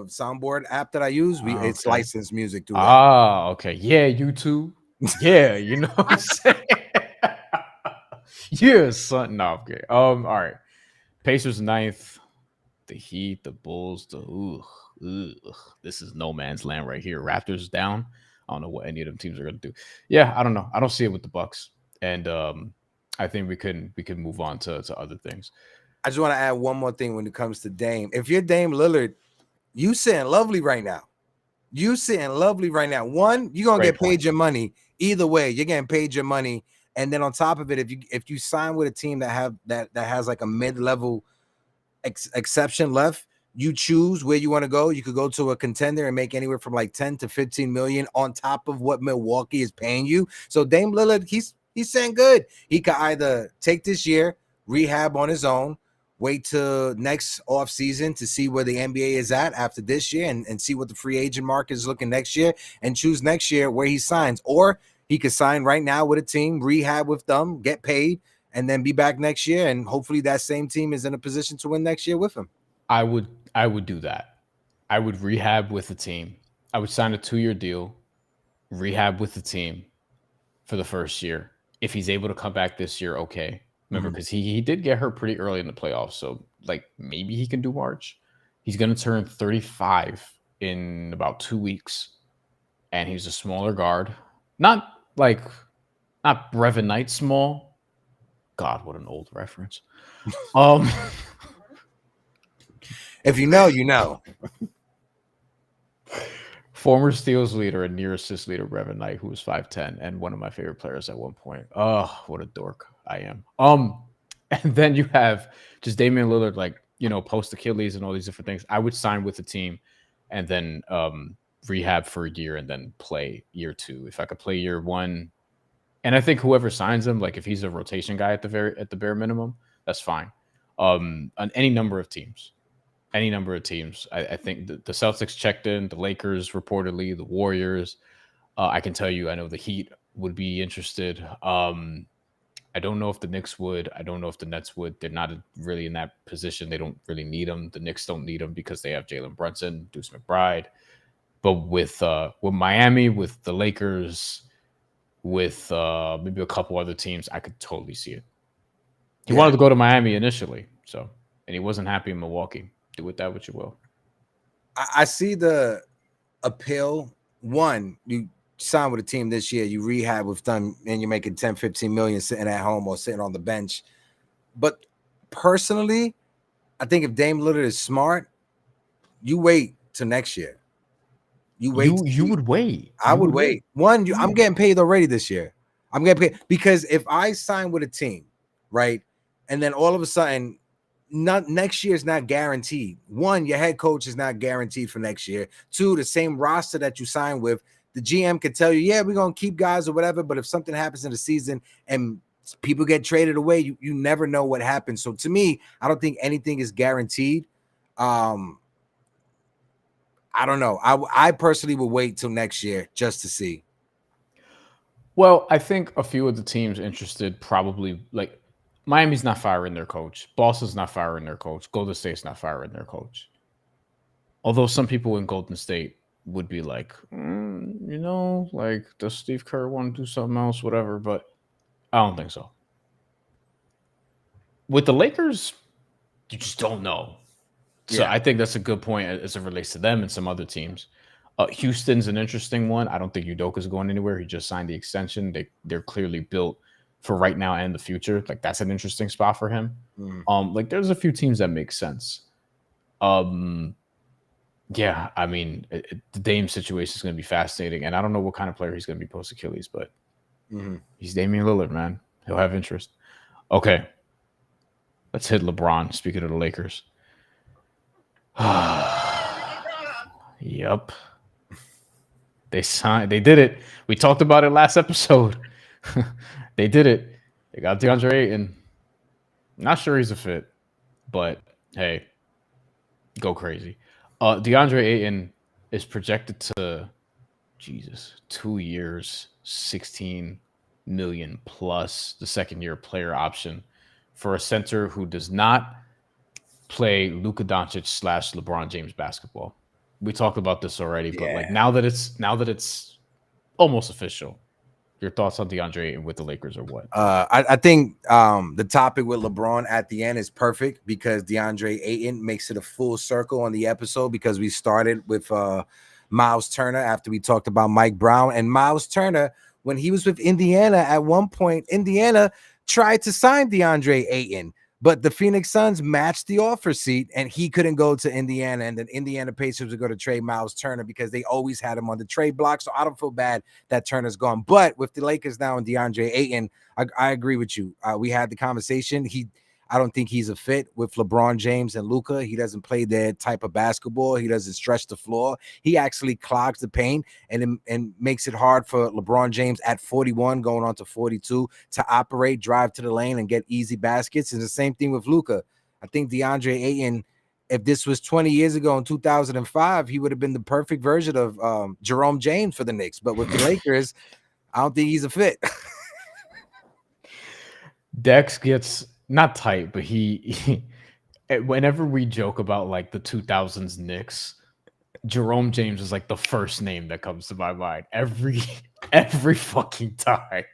soundboard app that I use, it's licensed music too. Okay. Yeah, YouTube. Yeah, you know what I'm saying? Yeah, son. No, okay. All right. Pacers 9th. The Heat, the Bulls, this is no man's land right here. Raptors down. I don't know what any of them teams are going to do. Yeah, I don't know. I don't see it with the Bucks, and I think we can move on to other things. I just want to add one more thing when it comes to Dame. If you're Dame Lillard, you sitting lovely right now. One, you're gonna get paid your money either way. You're getting paid your money, and then on top of it, if you sign with a team that has like a mid-level exception left, you choose where you want to go. You could go to a contender and make anywhere from like 10 to 15 million on top of what Milwaukee is paying you. So Dame Lillard, he's saying good. He could either take this year, rehab on his own, wait till next offseason to see where the NBA is at after this year and see what the free agent market is looking next year and choose next year where he signs. Or he could sign right now with a team, rehab with them, get paid, and then be back next year, and hopefully that same team is in a position to win next year with him. I would do that. I would rehab with the team. I would sign a 2-year deal, rehab with the team for the first year. If he's able to come back this year, okay. Remember, because he did get hurt pretty early in the playoffs, so like maybe he can do March. He's going to turn 35 in about 2 weeks, and he's a smaller guard. Not Brevin Knight small. God, what an old reference. If you know, you know. Former steals leader and near assist leader Brevin Knight, who was 5'10" and one of my favorite players at one point. Oh, what a dork I am. And then you have just Damian Lillard, like, you know, post Achilles and all these different things. I would sign with the team and then rehab for a year and then play year 2. If I could play year 1. And I think whoever signs him, like if he's a rotation guy at the bare minimum, that's fine. On any number of teams. I think the Celtics checked in, the Lakers reportedly, the Warriors. I can tell you, I know the Heat would be interested. I don't know if the Knicks would. I don't know if the Nets would. They're not really in that position. They don't really need them. The Knicks don't need them because they have Jalen Brunson, Deuce McBride. But with Miami, with the Lakers, with maybe a couple other teams, I could totally see it. He wanted to go to Miami initially, and he wasn't happy in Milwaukee. Do with that what you will. I see the appeal. One, you sign with a team this year, you rehab with them, and you're making 10, 15 million sitting at home or sitting on the bench. But personally, I think if Dame Lillard is smart, you wait till next year. You would wait. I would wait. One, I'm getting paid already this year. I'm getting paid because if I sign with a team, right, and then all of a sudden next year is not guaranteed. One, your head coach is not guaranteed for next year. Two, the same roster that you sign with, the GM can tell you, yeah, we're gonna keep guys or whatever. But if something happens in the season and people get traded away, you never know what happens. So to me, I don't think anything is guaranteed. I don't know. I personally will wait till next year just to see. Well, I think a few of the teams interested probably like Miami's not firing their coach. Boston's not firing their coach. Golden State's not firing their coach. Although some people in Golden State would be like, like, does Steve Kerr want to do something else, whatever? But I don't think so. With the Lakers, you just don't know. So I think that's a good point as it relates to them and some other teams. Houston's an interesting one. I don't think Udoka's going anywhere. He just signed the extension. They're clearly built for right now and the future. Like, that's an interesting spot for him. Like, there's a few teams that make sense. Yeah, I mean, the Dame situation is going to be fascinating, and I don't know what kind of player he's going to be post Achilles, but he's Damian Lillard, man. He'll have interest. Okay, let's hit LeBron. Speaking of the Lakers, yep, they signed. They did it. We talked about it last episode. They did it. They got DeAndre Ayton. Not sure he's a fit, but hey, go crazy. DeAndre Ayton is projected to, 2 years, 16 million plus the second-year player option for a center who does not play Luka Doncic / LeBron James basketball. We talked about this already, but like now that it's almost official, your thoughts on DeAndre Ayton with the Lakers or what? I think the topic with LeBron at the end is perfect because DeAndre Ayton makes it a full circle on the episode because we started with Myles Turner after we talked about Mike Brown. And Myles Turner, when he was with Indiana, at one point, Indiana tried to sign DeAndre Ayton, but the Phoenix Suns matched the offer sheet and he couldn't go to Indiana. And then Indiana Pacers were going to trade Myles Turner because they always had him on the trade block. So I don't feel bad that Turner's gone. But with the Lakers now and DeAndre Ayton, I agree with you. We had the conversation. I don't think he's a fit with LeBron James and Luka. He doesn't play their type of basketball. He doesn't stretch the floor. He actually clogs the paint and makes it hard for LeBron James at 41 going on to 42 to operate, drive to the lane, and get easy baskets. And the same thing with Luka. I think DeAndre Ayton, if this was 20 years ago in 2005, he would have been the perfect version of Jerome James for the Knicks. But with the Lakers, I don't think he's a fit. Dex gets not tight, but he whenever we joke about like the 2000s Knicks, Jerome James is like the first name that comes to my mind every fucking time.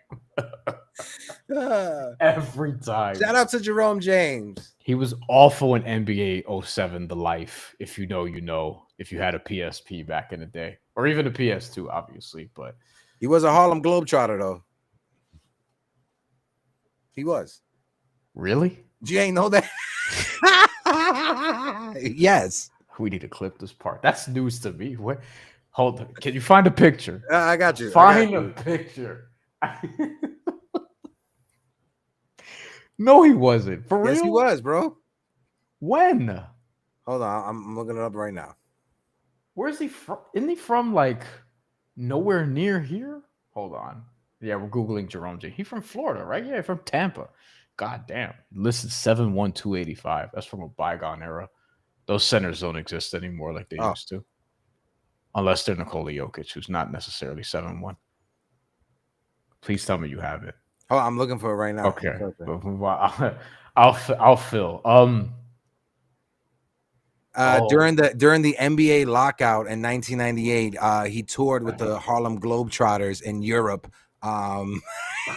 Every time. Shout out to Jerome James. He was awful in NBA 07, The Life. If you know, you know. If you had a PSP back in the day, or even a PS2, obviously, but he was a Harlem Globetrotter though. He was. Really? You ain't know that? Yes. We need to clip this part. That's news to me. What? Hold on. Can you find a picture? I got you. Find a picture. No, he wasn't. For real? Yes, he was, bro. When? Hold on. I'm looking it up right now. Where's he from? Isn't he from like nowhere near here? Hold on. Yeah, we're Googling Jerome James. He's from Florida, right? Yeah, from Tampa. God damn. Listed 7'1", 285. That's from a bygone era. Those centers don't exist anymore like they used to. Unless they're Nikola Jokic, who's not necessarily 7'1". Please tell me you have it. Oh, I'm looking for it right now. Okay. I'll fill. During the NBA lockout in 1998, he toured with the Harlem Globetrotters in Europe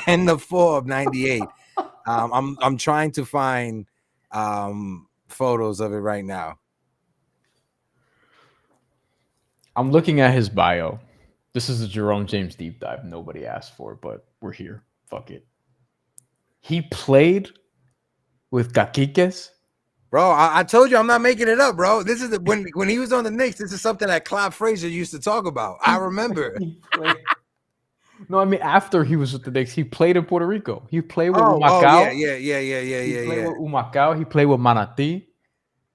in the fall of 98. I'm trying to find photos of it right now. I'm looking at his bio. This is a Jerome James deep dive nobody asked for, but we're here. Fuck it. He played with Caciques. Bro, I told you I'm not making it up, bro. This is when he was on the Knicks. This is something that Clive Frazier used to talk about. I remember. No, I mean after he was with the Knicks, he played in Puerto Rico. He played with Oh, Humacao. yeah. He played with Humacao. He played with Manatí.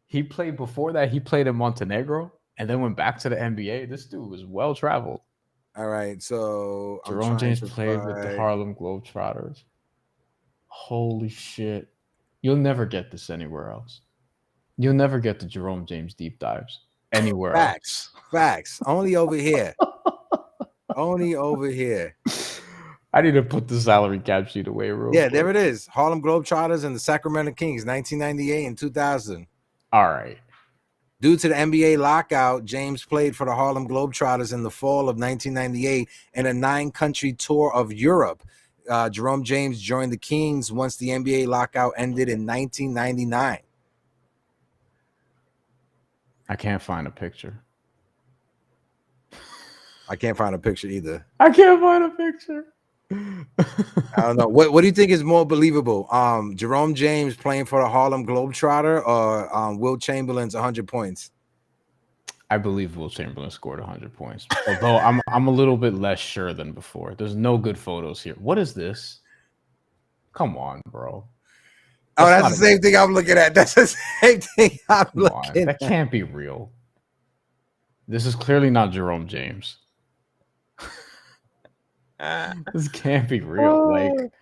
He played before that. He played in Montenegro and then went back to the NBA. This dude was well traveled. All right, so Jerome James played with the Harlem Globetrotters. Holy shit. You'll never get this anywhere else. You'll never get the Jerome James deep dives anywhere else. Facts. Only over here. Only over here. I need to put the salary cap sheet away real quick. There it is. Harlem Globetrotters and the Sacramento Kings, 1998 and 2000. All right. Due to the NBA lockout, James played for the Harlem Globetrotters in the fall of 1998 in a 9-country tour of Europe. Jerome James joined the Kings once the NBA lockout ended in 1999. I can't find a picture. I can't find a picture either. I can't find a picture. I don't know. What do you think is more believable? Jerome James playing for the Harlem Globetrotter or Wilt Chamberlain's 100 points? I believe Wilt Chamberlain scored 100 points. Although I'm a little bit less sure than before. There's no good photos here. What is this? Come on, bro. That's the same thing I'm looking at. That's the same thing I'm looking at. That can't be real. This is clearly not Jerome James. This can't be real. Like,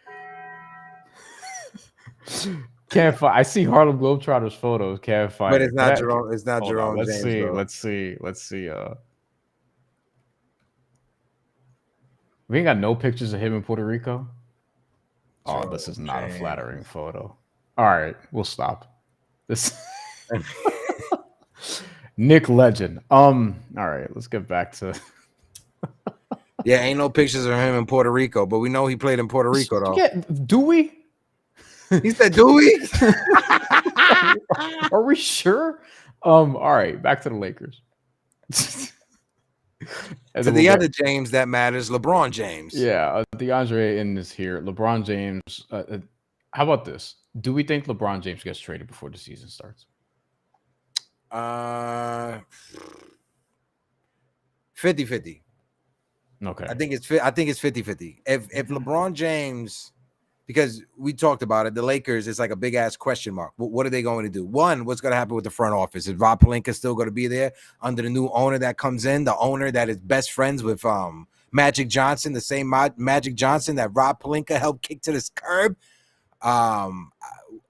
can't find. I see Harlem Globetrotters photos. Can't find. But it's not Jerome. It's not Jerome Let's James. See. Bro. Let's see. We ain't got no pictures of him in Puerto Rico. Oh, this is not a flattering photo. All right, we'll stop. This Nick Legend. All right, let's get back to. Yeah, ain't no pictures of him in Puerto Rico, but we know he played in Puerto Rico, though. Yeah, do we? He said, do we? Are we sure? All right, back to the Lakers. To the other James that matters, LeBron James. Yeah, DeAndre in this here. LeBron James. How about this? Do we think LeBron James gets traded before the season starts? 50-50. Okay. I think it's 50-50. If LeBron James, because we talked about it, the Lakers is like a big ass question mark. What are they going to do? One, what's going to happen with the front office? Is Rob Pelinka still going to be there under the new owner that comes in? The owner that is best friends with Magic Johnson, the same Magic Johnson that Rob Pelinka helped kick to this curb.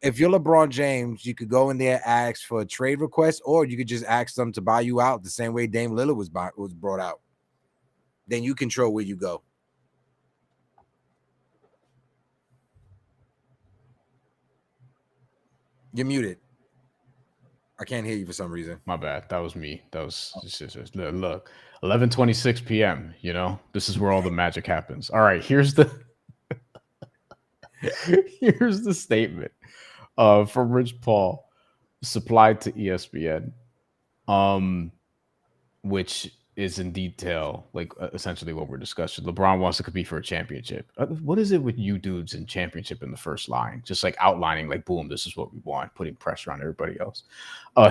If you're LeBron James, you could go in there, ask for a trade request, or you could just ask them to buy you out the same way Dame Lillard was brought out. Then you control where you go. You're muted. I can't hear you for some reason. My bad. That was me. That was just look. 11:26 p.m. You know, this is where all the magic happens. All right, here's the statement from Rich Paul, supplied to ESPN, which is in detail, like essentially what we're discussing. LeBron wants to compete for a championship. What is it with you dudes in championship in the first line? Just like outlining, like, boom, this is what we want, putting pressure on everybody else.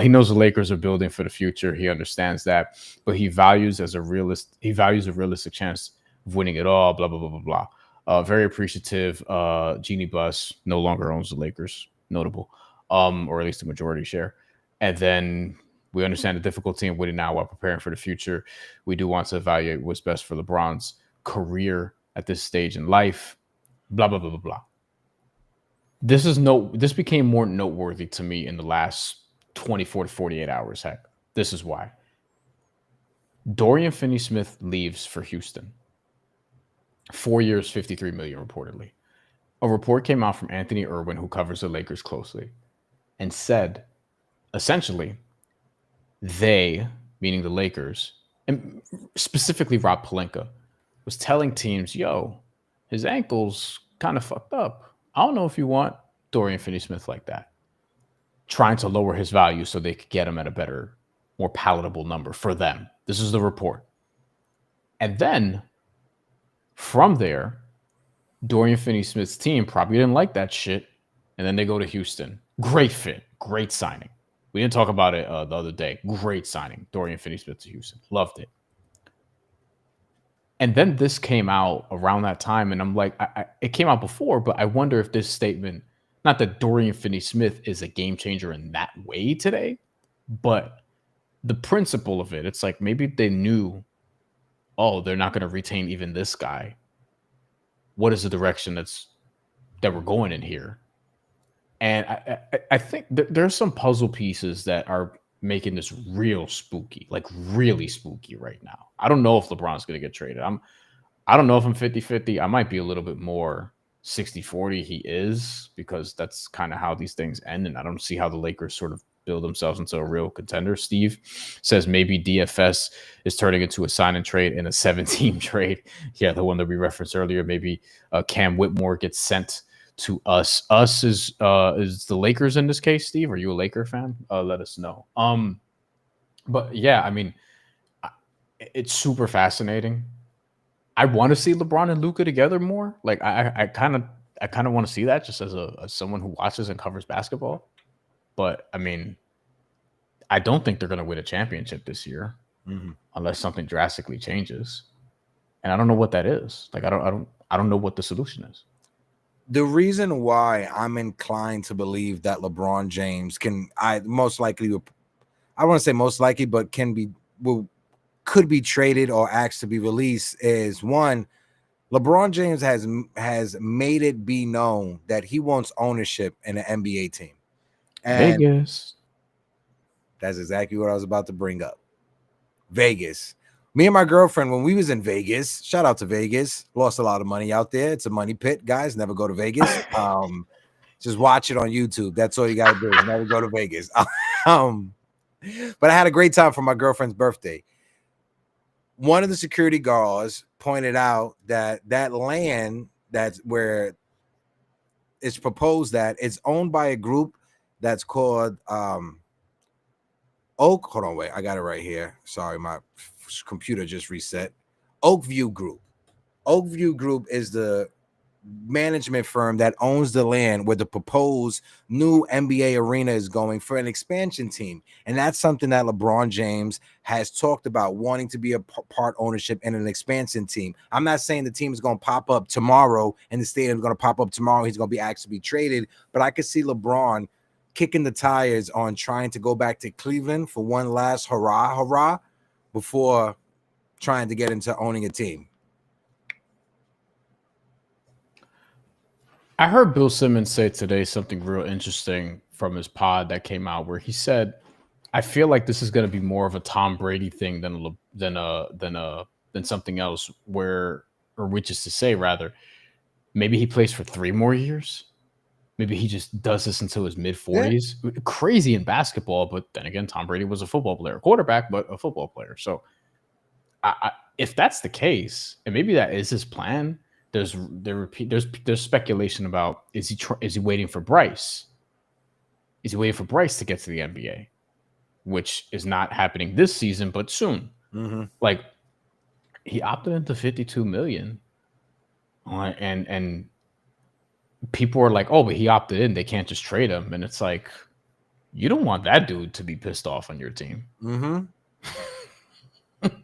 He knows the Lakers are building for the future. He understands that, but he values a realistic chance of winning it all. Blah blah blah blah blah. Very appreciative. Jeannie Buss no longer owns the Lakers, notable, or at least the majority share, and then. We understand the difficulty in winning now while preparing for the future. We do want to evaluate what's best for LeBron's career at this stage in life. Blah, blah, blah, blah, blah. This became more noteworthy to me in the last 24 to 48 hours. Heck, this is why. Dorian Finney-Smith leaves for Houston. 4 years, $53 million reportedly. A report came out from Anthony Irwin, who covers the Lakers closely, and said, essentially, they, meaning the Lakers, and specifically Rob Pelinka, was telling teams, yo, his ankle's kind of fucked up. I don't know if you want Dorian Finney-Smith like that. Trying to lower his value so they could get him at a better, more palatable number for them. This is the report. And then, from there, Dorian Finney-Smith's team probably didn't like that shit, and then they go to Houston. Great fit. Great signing. We didn't talk about it the other day. Great signing. Dorian Finney-Smith to Houston. Loved it. And then this came out around that time, and I'm like, it came out before, but I wonder if this statement, not that Dorian Finney-Smith is a game changer in that way today, but the principle of it, it's like maybe they knew, oh, they're not going to retain even this guy. What is the direction that we're going in here? And I think there's some puzzle pieces that are making this real spooky, like really spooky right now. I don't know if LeBron's going to get traded. I don't know if I'm 50-50. I might be a little bit more 60-40 he is, because that's kind of how these things end. And I don't see how the Lakers sort of build themselves into a real contender. Steve says maybe DFS is turning into a sign and trade in a 7-team trade. Yeah, the one that we referenced earlier. Maybe Cam Whitmore gets sent to us. Us is the Lakers in this case. Steve, are you a Laker fan? Let us know. But yeah, I mean, it's super fascinating. I want to see LeBron and Luka together more. Like I kind of want to see that, just as someone who watches and covers basketball. But I mean, I don't think they're going to win a championship this year unless something drastically changes. And I don't know what that is. Like I don't know what the solution is. The reason why I'm inclined to believe that LeBron James I want to say most likely, but could be traded or asked to be released is, one, LeBron James has made it be known that he wants ownership in an NBA team. And Vegas. That's exactly what I was about to bring up. Vegas. Me and my girlfriend, when we was in Vegas, shout out to Vegas, lost a lot of money out there. It's a money pit, guys. Never go to Vegas. Just watch it on YouTube. That's all you got to do. Never go to Vegas. But I had a great time for my girlfriend's birthday. One of the security guards pointed out that land that's where it's proposed that it's owned by a group that's called Oak. Hold on, wait. I got it right here. Sorry, my computer just reset. Oakview Group. Oakview Group is the management firm that owns the land where the proposed new NBA arena is going for an expansion team. And that's something that LeBron James has talked about, wanting to be a part ownership in an expansion team. I'm not saying the team is going to pop up tomorrow and the stadium is going to pop up tomorrow. He's going to be asked to be traded, but I could see LeBron kicking the tires on trying to go back to Cleveland for one last hurrah before trying to get into owning a team. I heard Bill Simmons say today something real interesting from his pod that came out, where he said, "I feel like this is going to be more of a Tom Brady thing than something else, which is to say, rather, maybe he plays for 3 more years. Maybe he just does this until his mid-40s. Yeah. Crazy in basketball, but then again, Tom Brady was a football player, quarterback, but a football player. So, if that's the case, and maybe that is his plan." There's speculation about is he waiting for Bryce? Is he waiting for Bryce to get to the NBA, which is not happening this season, but soon. Like, he opted into $52 million, and people are like, "Oh, but he opted in; they can't just trade him." And it's like, you don't want that dude to be pissed off on your team.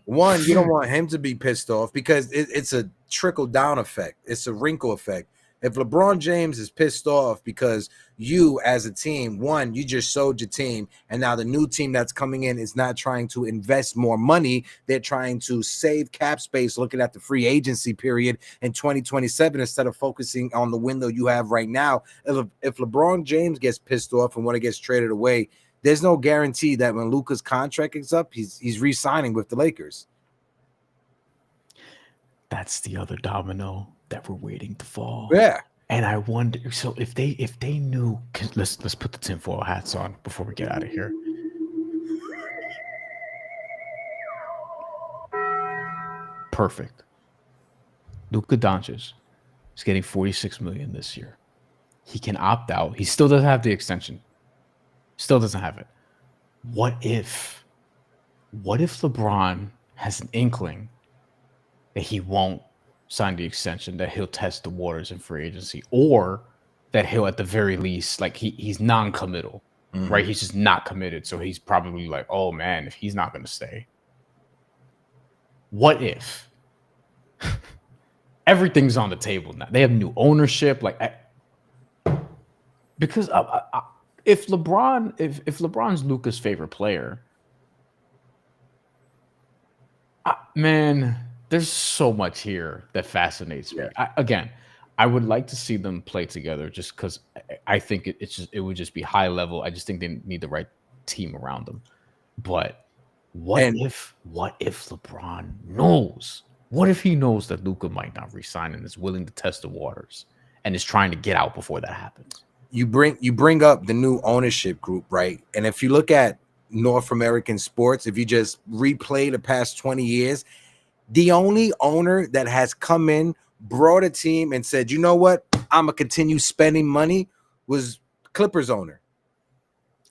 One, you don't want him to be pissed off because it's a trickle-down effect. It's a wrinkle effect. If LeBron James is pissed off because you as a team, one, you just sold your team, and now the new team that's coming in is not trying to invest more money. They're trying to save cap space looking at the free agency period in 2027 instead of focusing on the window you have right now. If LeBron James gets pissed off and when it gets traded away, there's no guarantee that when Luka's contract is up, he's re-signing with the Lakers. That's the other domino that we're waiting to fall. Yeah. And I wonder, so if they knew, let's put the tinfoil hats on before we get out of here. Perfect. Luka Doncic is getting $46 million this year. He can opt out. He still doesn't have the extension. Still doesn't have it. What if LeBron has an inkling that he won't sign the extension, that he'll test the waters in free agency, or that he'll at the very least, like he's non-committal, right? He's just not committed. So he's probably like, oh man, if he's not going to stay. What if everything's on the table now. They have new ownership, because if LeBron's Luka's favorite player, man, there's so much here that fascinates me. I would like to see them play together, just because I think it would just be high level. I just think they need the right team around them. But what if LeBron knows? What if he knows that Luka might not resign and is willing to test the waters and is trying to get out before that happens? You bring up the new ownership group, right? And if you look at North American sports, if you just replay the past 20 years, the only owner that has come in, brought a team, and said, you know what, I'm gonna continue spending money, was Clippers owner.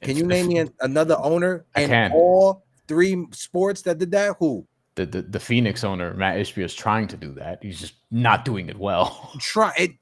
Can you name me another owner in all three sports that did that? Who? The Phoenix owner, Matt Ishbia, is trying to do that. He's just not doing it well. Trying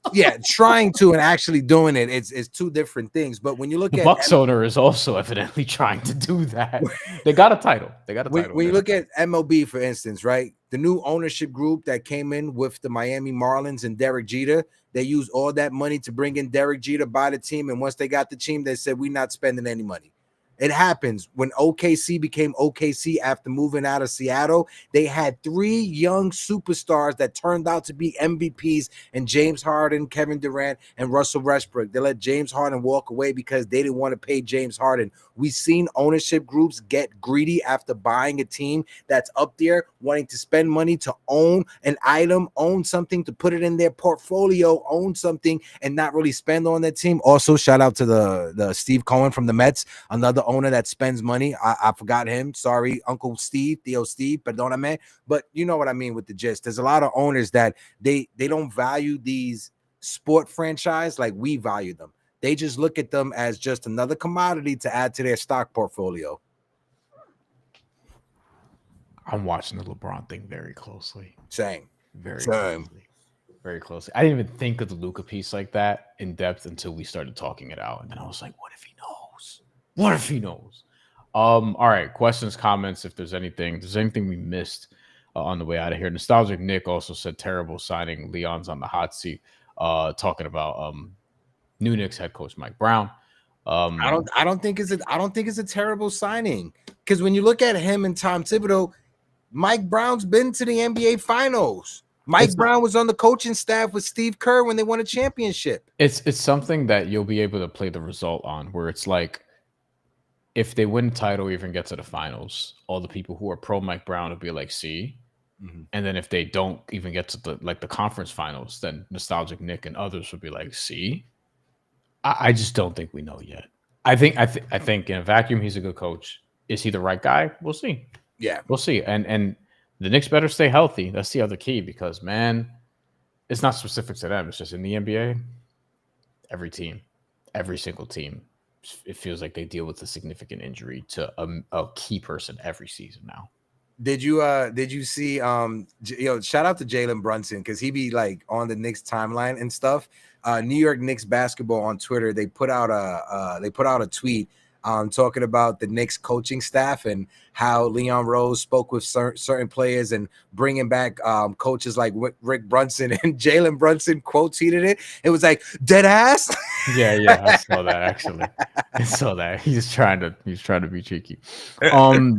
to and actually doing it. It's two different things. But when you look the at Bucks owner is also evidently trying to do that. They got a title. When you look at MLB, for instance, right? The new ownership group that came in with the Miami Marlins and Derek Jeter, they used all that money to bring in Derek Jeter, buy the team. And once they got the team, they said, we're not spending any money. It happens. When OKC became OKC after moving out of Seattle, they had 3 young superstars that turned out to be MVPs, and James Harden, Kevin Durant, and Russell Westbrook. They let James Harden walk away because they didn't want to pay James Harden. We've seen ownership groups get greedy after buying a team that's up there, wanting to spend money to own an item, own something, to put it in their portfolio, own something, and not really spend on that team. Also, shout out to the Steve Cohen from the Mets, another owner that spends money. I forgot him. Sorry, Uncle Steve, Theo Steve, perdóname. But you know what I mean with the gist. There's a lot of owners that they don't value these sport franchise like we value them. They just look at them as just another commodity to add to their stock portfolio. I'm watching the LeBron thing very closely. Very closely. I didn't even think of the Luka piece like that in depth until we started talking it out. And then I was like, what if he knows? What if he knows? All right. Questions, comments, if there's anything we missed on the way out of here. Nostalgic Nick also said terrible signing. Leon's on the hot seat, talking about new Knicks head coach Mike Brown. I don't think it's a terrible signing, because when you look at him and Tom Thibodeau, Mike Brown's been to the NBA Finals. Mike Brown was on the coaching staff with Steve Kerr when they won a championship. It's something that you'll be able to play the result on, where it's like, if they win the title or even get to the finals, all the people who are pro Mike Brown will be like, see. Mm-hmm. And then if they don't even get to the conference finals, then Nostalgic Nick and others will be like, see. I just don't think we know yet. I think in a vacuum, he's a good coach. Is he the right guy? We'll see. Yeah, we'll see. And the Knicks better stay healthy. That's the other key, because, man, it's not specific to them. It's just in the NBA, every single team, it feels like they deal with a significant injury to a key person every season now. Did you see shout out to Jalen Brunson, because he be like on the Knicks timeline and stuff. New York Knicks basketball on Twitter, they put out a tweet talking about the Knicks coaching staff and how Leon Rose spoke with certain players and bringing back coaches like Rick Brunson, and Jalen Brunson quote tweeted it. It was like, dead ass. Yeah, I saw that actually. I saw that. He's trying to be cheeky.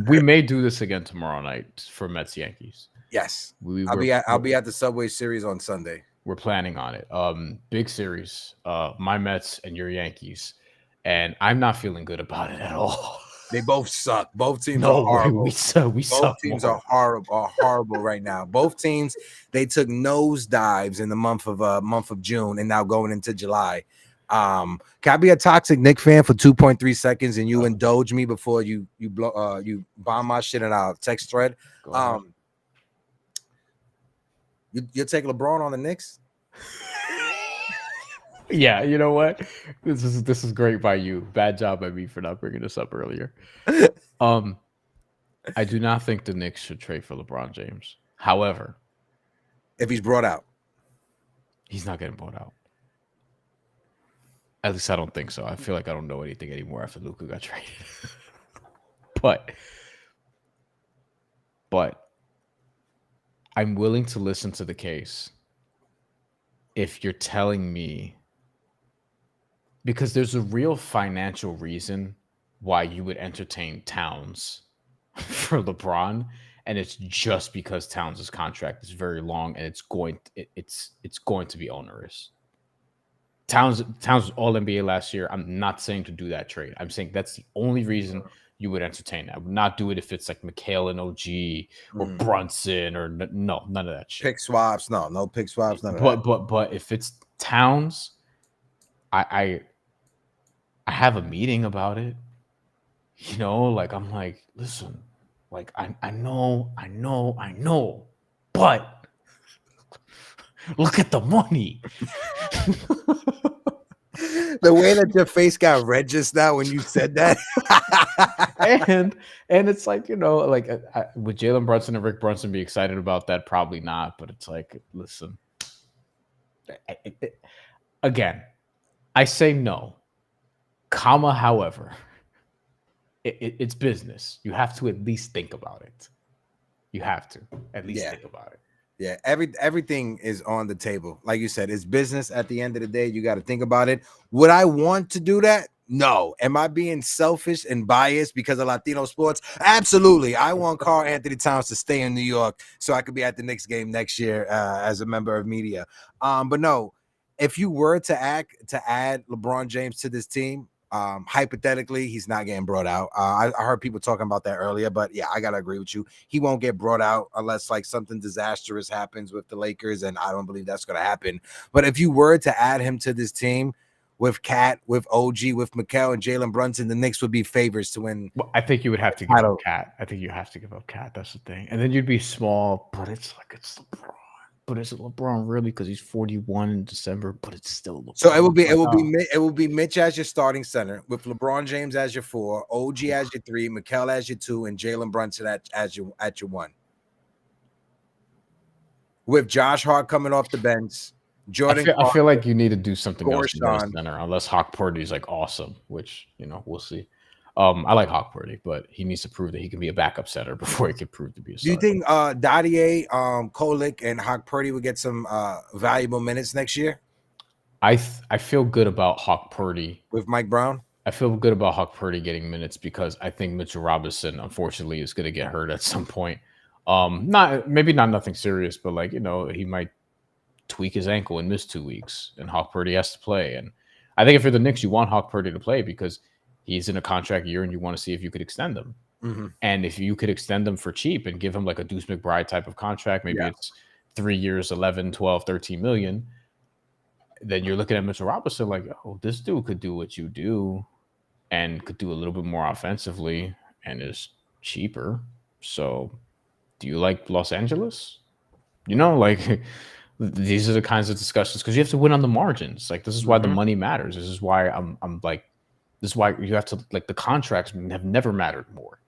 We may do this again tomorrow night for Mets Yankees. Yes, I'll be at the Subway Series on Sunday. We're planning on it. Big series. My Mets and your Yankees. And I'm not feeling good about it at all. They both suck. Both teams are horrible. We suck. Both teams are horrible right now. Both teams, they took nosedives in the month of June, and now going into July. Can I be a toxic Knicks fan for 2.3 seconds and you indulge me before you bomb my shit in our text thread? You'll take LeBron on the Knicks? Yeah, you know what? This is great by you. Bad job by me for not bringing this up earlier. I do not think the Knicks should trade for LeBron James. However, if he's brought out, he's not getting brought out. At least I don't think so. I feel like I don't know anything anymore after Luka got traded. But I'm willing to listen to the case if you're telling me, because there's a real financial reason why you would entertain Towns for LeBron, and it's just because Towns' contract is very long and it's going to be onerous. Towns was all NBA last year. I'm not saying to do that trade. I'm saying that's the only reason you would entertain it. I would not do it if it's like McHale and OG or Brunson or no, none of that shit. Pick swaps, no pick swaps, none of that. But if it's Towns, I have a meeting about it. You know, like I'm like, listen, like I know, but look at the money. The way that your face got red just now when you said that. and it's like, you know, like would Jalen Brunson and Rick Brunson be excited about that? Probably not. But it's like, listen, again, I say no, comma, however, it's business. You have to at least think about it. You have to at least think about it. Yeah, everything is on the table. Like you said, it's business. At the end of the day, you got to think about it. Would I want to do that? No. Am I being selfish and biased because of Latino sports? Absolutely. I want Karl Anthony Towns to stay in New York so I could be at the Knicks game next year as a member of media. But no, if you were to add LeBron James to this team, hypothetically, he's not getting brought out. I heard people talking about that earlier, but yeah, I gotta agree with you. He won't get brought out unless like something disastrous happens with the Lakers, and I don't believe that's gonna happen. But if you were to add him to this team with Cat, with OG, with McHale and Jalen Brunson, the Knicks would be favorites to win. Well, I think you would have to give up Cat. I think you have to give up Cat. That's the thing, and then you'd be small, but it's like it's LeBron. But is it LeBron really? Because he's 41 in December, but it's still LeBron. So it will be Mitch as your starting center with LeBron James as your 4, OG as your 3, McHale as your 2, and Jalen Brunson at your 1. With Josh Hart coming off the bench, Jordan. I feel like you need to do something else in the center, unless Hawk Purdy's like awesome, which we'll see. I like Hawk Purdy, but he needs to prove that he can be a backup center before he can prove to be a starter. Do you think Dadier, Kolek, and Hawk Purdy would get some valuable minutes next year? I feel good about Hawk Purdy with Mike Brown. I feel good about Hawk Purdy getting minutes because I think Mitchell Robinson, unfortunately, is going to get hurt at some point. Maybe not nothing serious, but like he might tweak his ankle and miss 2 weeks, and Hawk Purdy has to play. And I think if you're the Knicks, you want Hawk Purdy to play because he's in a contract year and you want to see if you could extend them. Mm-hmm. And if you could extend them for cheap and give him like a Deuce McBride type of contract, maybe it's 3 years, 11, 12, 13 million, then you're looking at Mitchell Robinson like, oh, this dude could do what you do and could do a little bit more offensively and is cheaper. So do you like Los Angeles? Like these are the kinds of discussions because you have to win on the margins. Like this is why the money matters. This is why this is why you have to like the contracts have never mattered more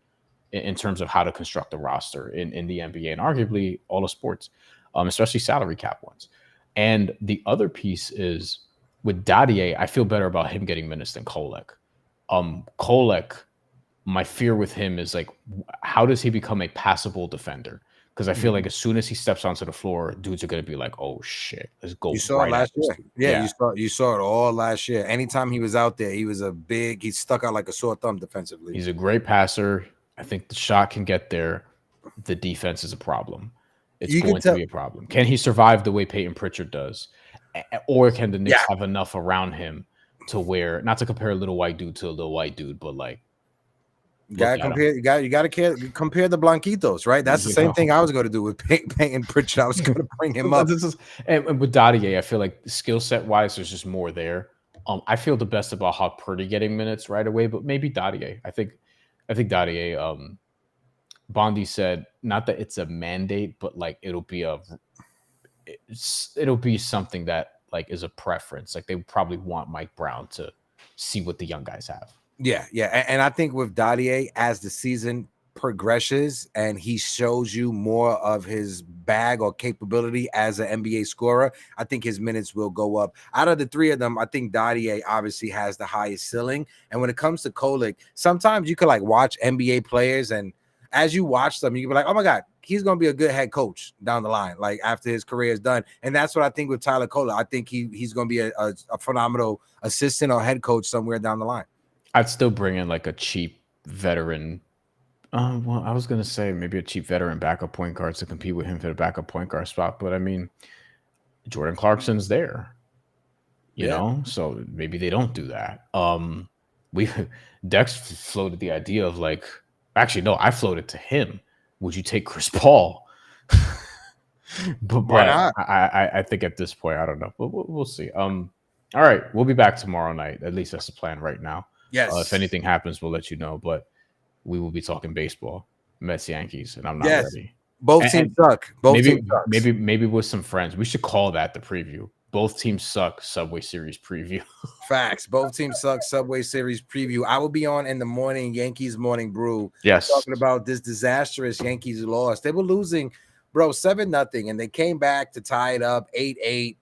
in terms of how to construct a roster in the NBA and arguably all the sports, especially salary cap ones. And the other piece is with Dadier, I feel better about him getting minutes than Kolek. Kolek, my fear with him is like, how does he become a passable defender? Because I feel like as soon as he steps onto the floor, dudes are going to be like, "Oh shit, let's go." You saw it last year. Yeah, you saw it all last year. Anytime he was out there, he stuck out like a sore thumb defensively. He's a great passer. I think the shot can get there. The defense is a problem. It's going to be a problem. Can he survive the way Peyton Pritchard does, or can the Knicks have enough around him to where, not to compare a little white dude to a little white dude, but like. You gotta compare the Blanquitos, right? That's the same thing I was going to do with Peyton Pritchard. I was going to bring him up. And with Dadier, I feel like skill set wise, there's just more there. I feel the best about Hawk Purdy getting minutes right away, but maybe Dadier. I think Dadier. Bondi said not that it's a mandate, but like it'll be something that like is a preference. Like they would probably want Mike Brown to see what the young guys have. Yeah. And I think with Dadier, as the season progresses and he shows you more of his bag or capability as an NBA scorer, I think his minutes will go up. Out of the three of them, I think Dadier obviously has the highest ceiling. And when it comes to Kolek, sometimes you could like watch NBA players, and as you watch them, you can be like, oh my God, he's going to be a good head coach down the line, like after his career is done. And that's what I think with Tyler Kohler. I think he's going to be a phenomenal assistant or head coach somewhere down the line. I'd still bring in like a cheap veteran. Well, I was going to say maybe a cheap veteran backup point guard to compete with him for the backup point guard spot. But I mean, Jordan Clarkson's there, you know, so maybe they don't do that. Dex floated the idea of like, actually, no, I floated to him. Would you take Chris Paul? but Why not? I think at this point, I don't know. We'll see. All right, we'll be back tomorrow night. At least that's the plan right now. Yes. If anything happens, we'll let you know. But we will be talking baseball, Mets, Yankees, and I'm not ready. Both teams suck. Maybe with some friends. We should call that the preview. Both teams suck. Subway Series preview. Facts. Both teams suck. Subway Series preview. I will be on in the morning. Yankees Morning Brew. Yes. Talking about this disastrous Yankees loss. They were losing, bro, 7-0, and they came back to tie it up 8-8.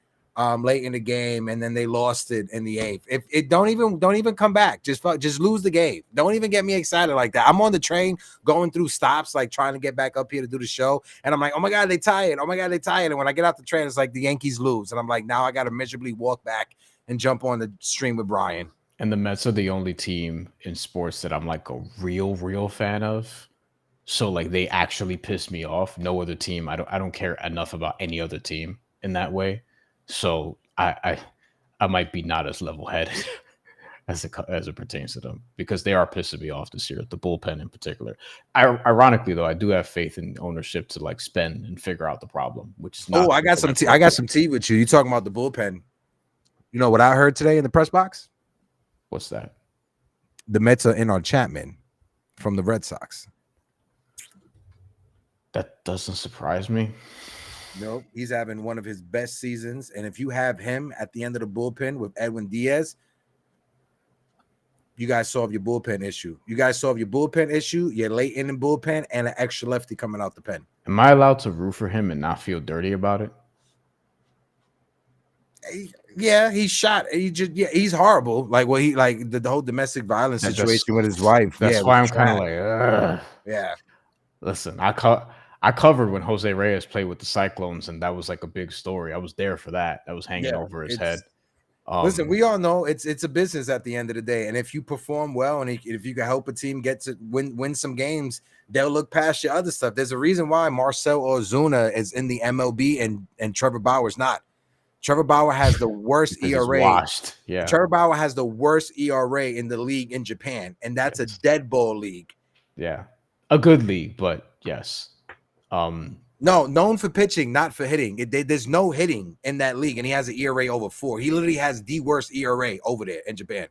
Late in the game, and then they lost it in the 8th. If it don't even come back, just lose the game. Don't even get me excited like that. I'm on the train going through stops, like trying to get back up here to do the show, and I'm like, oh my god, they tie it. Oh my god, they tie it. And when I get out the train, it's like the Yankees lose, and I'm like, now I got to miserably walk back and jump on the stream with Bryan. And the Mets are the only team in sports that I'm like a real fan of. So like they actually piss me off. No other team. I don't care enough about any other team in that way. So I might be not as level-headed as it pertains to them because they are pissing me off this year, the bullpen in particular. Ironically, though, I do have faith in ownership to like spend and figure out the problem, which is not. Oh, I got some tea. I got some tea with you. You talking about the bullpen? You know what I heard today in the press box? What's that? The Mets are in on Chapman from the Red Sox. That doesn't surprise me. Nope, he's having one of his best seasons. And if you have him at the end of the bullpen with Edwin Diaz, you guys solve your bullpen issue. You're late in the bullpen and an extra lefty coming out the pen. Am I allowed to root for him and not feel dirty about it? Yeah, he's shot. He's horrible. Like the whole domestic violence situation with his wife. That's why I'm kind of like, yeah. Listen, I covered when Jose Reyes played with the Cyclones, and that was like a big story. I was there for that. That was hanging over his head. Listen, we all know it's a business at the end of the day, and if you perform well and if you can help a team get to win some games, they'll look past your other stuff. There's a reason why Marcell Ozuna is in the MLB and Trevor Bauer's not. Trevor Bauer has the worst ERA. Washed. Yeah. Trevor Bauer has the worst ERA in the league in Japan, and that's a dead ball league. Yeah, a good league, but yes. No, known for pitching, not for hitting. There's no hitting in that league, and he has an ERA over 4. He literally has the worst ERA over there in Japan.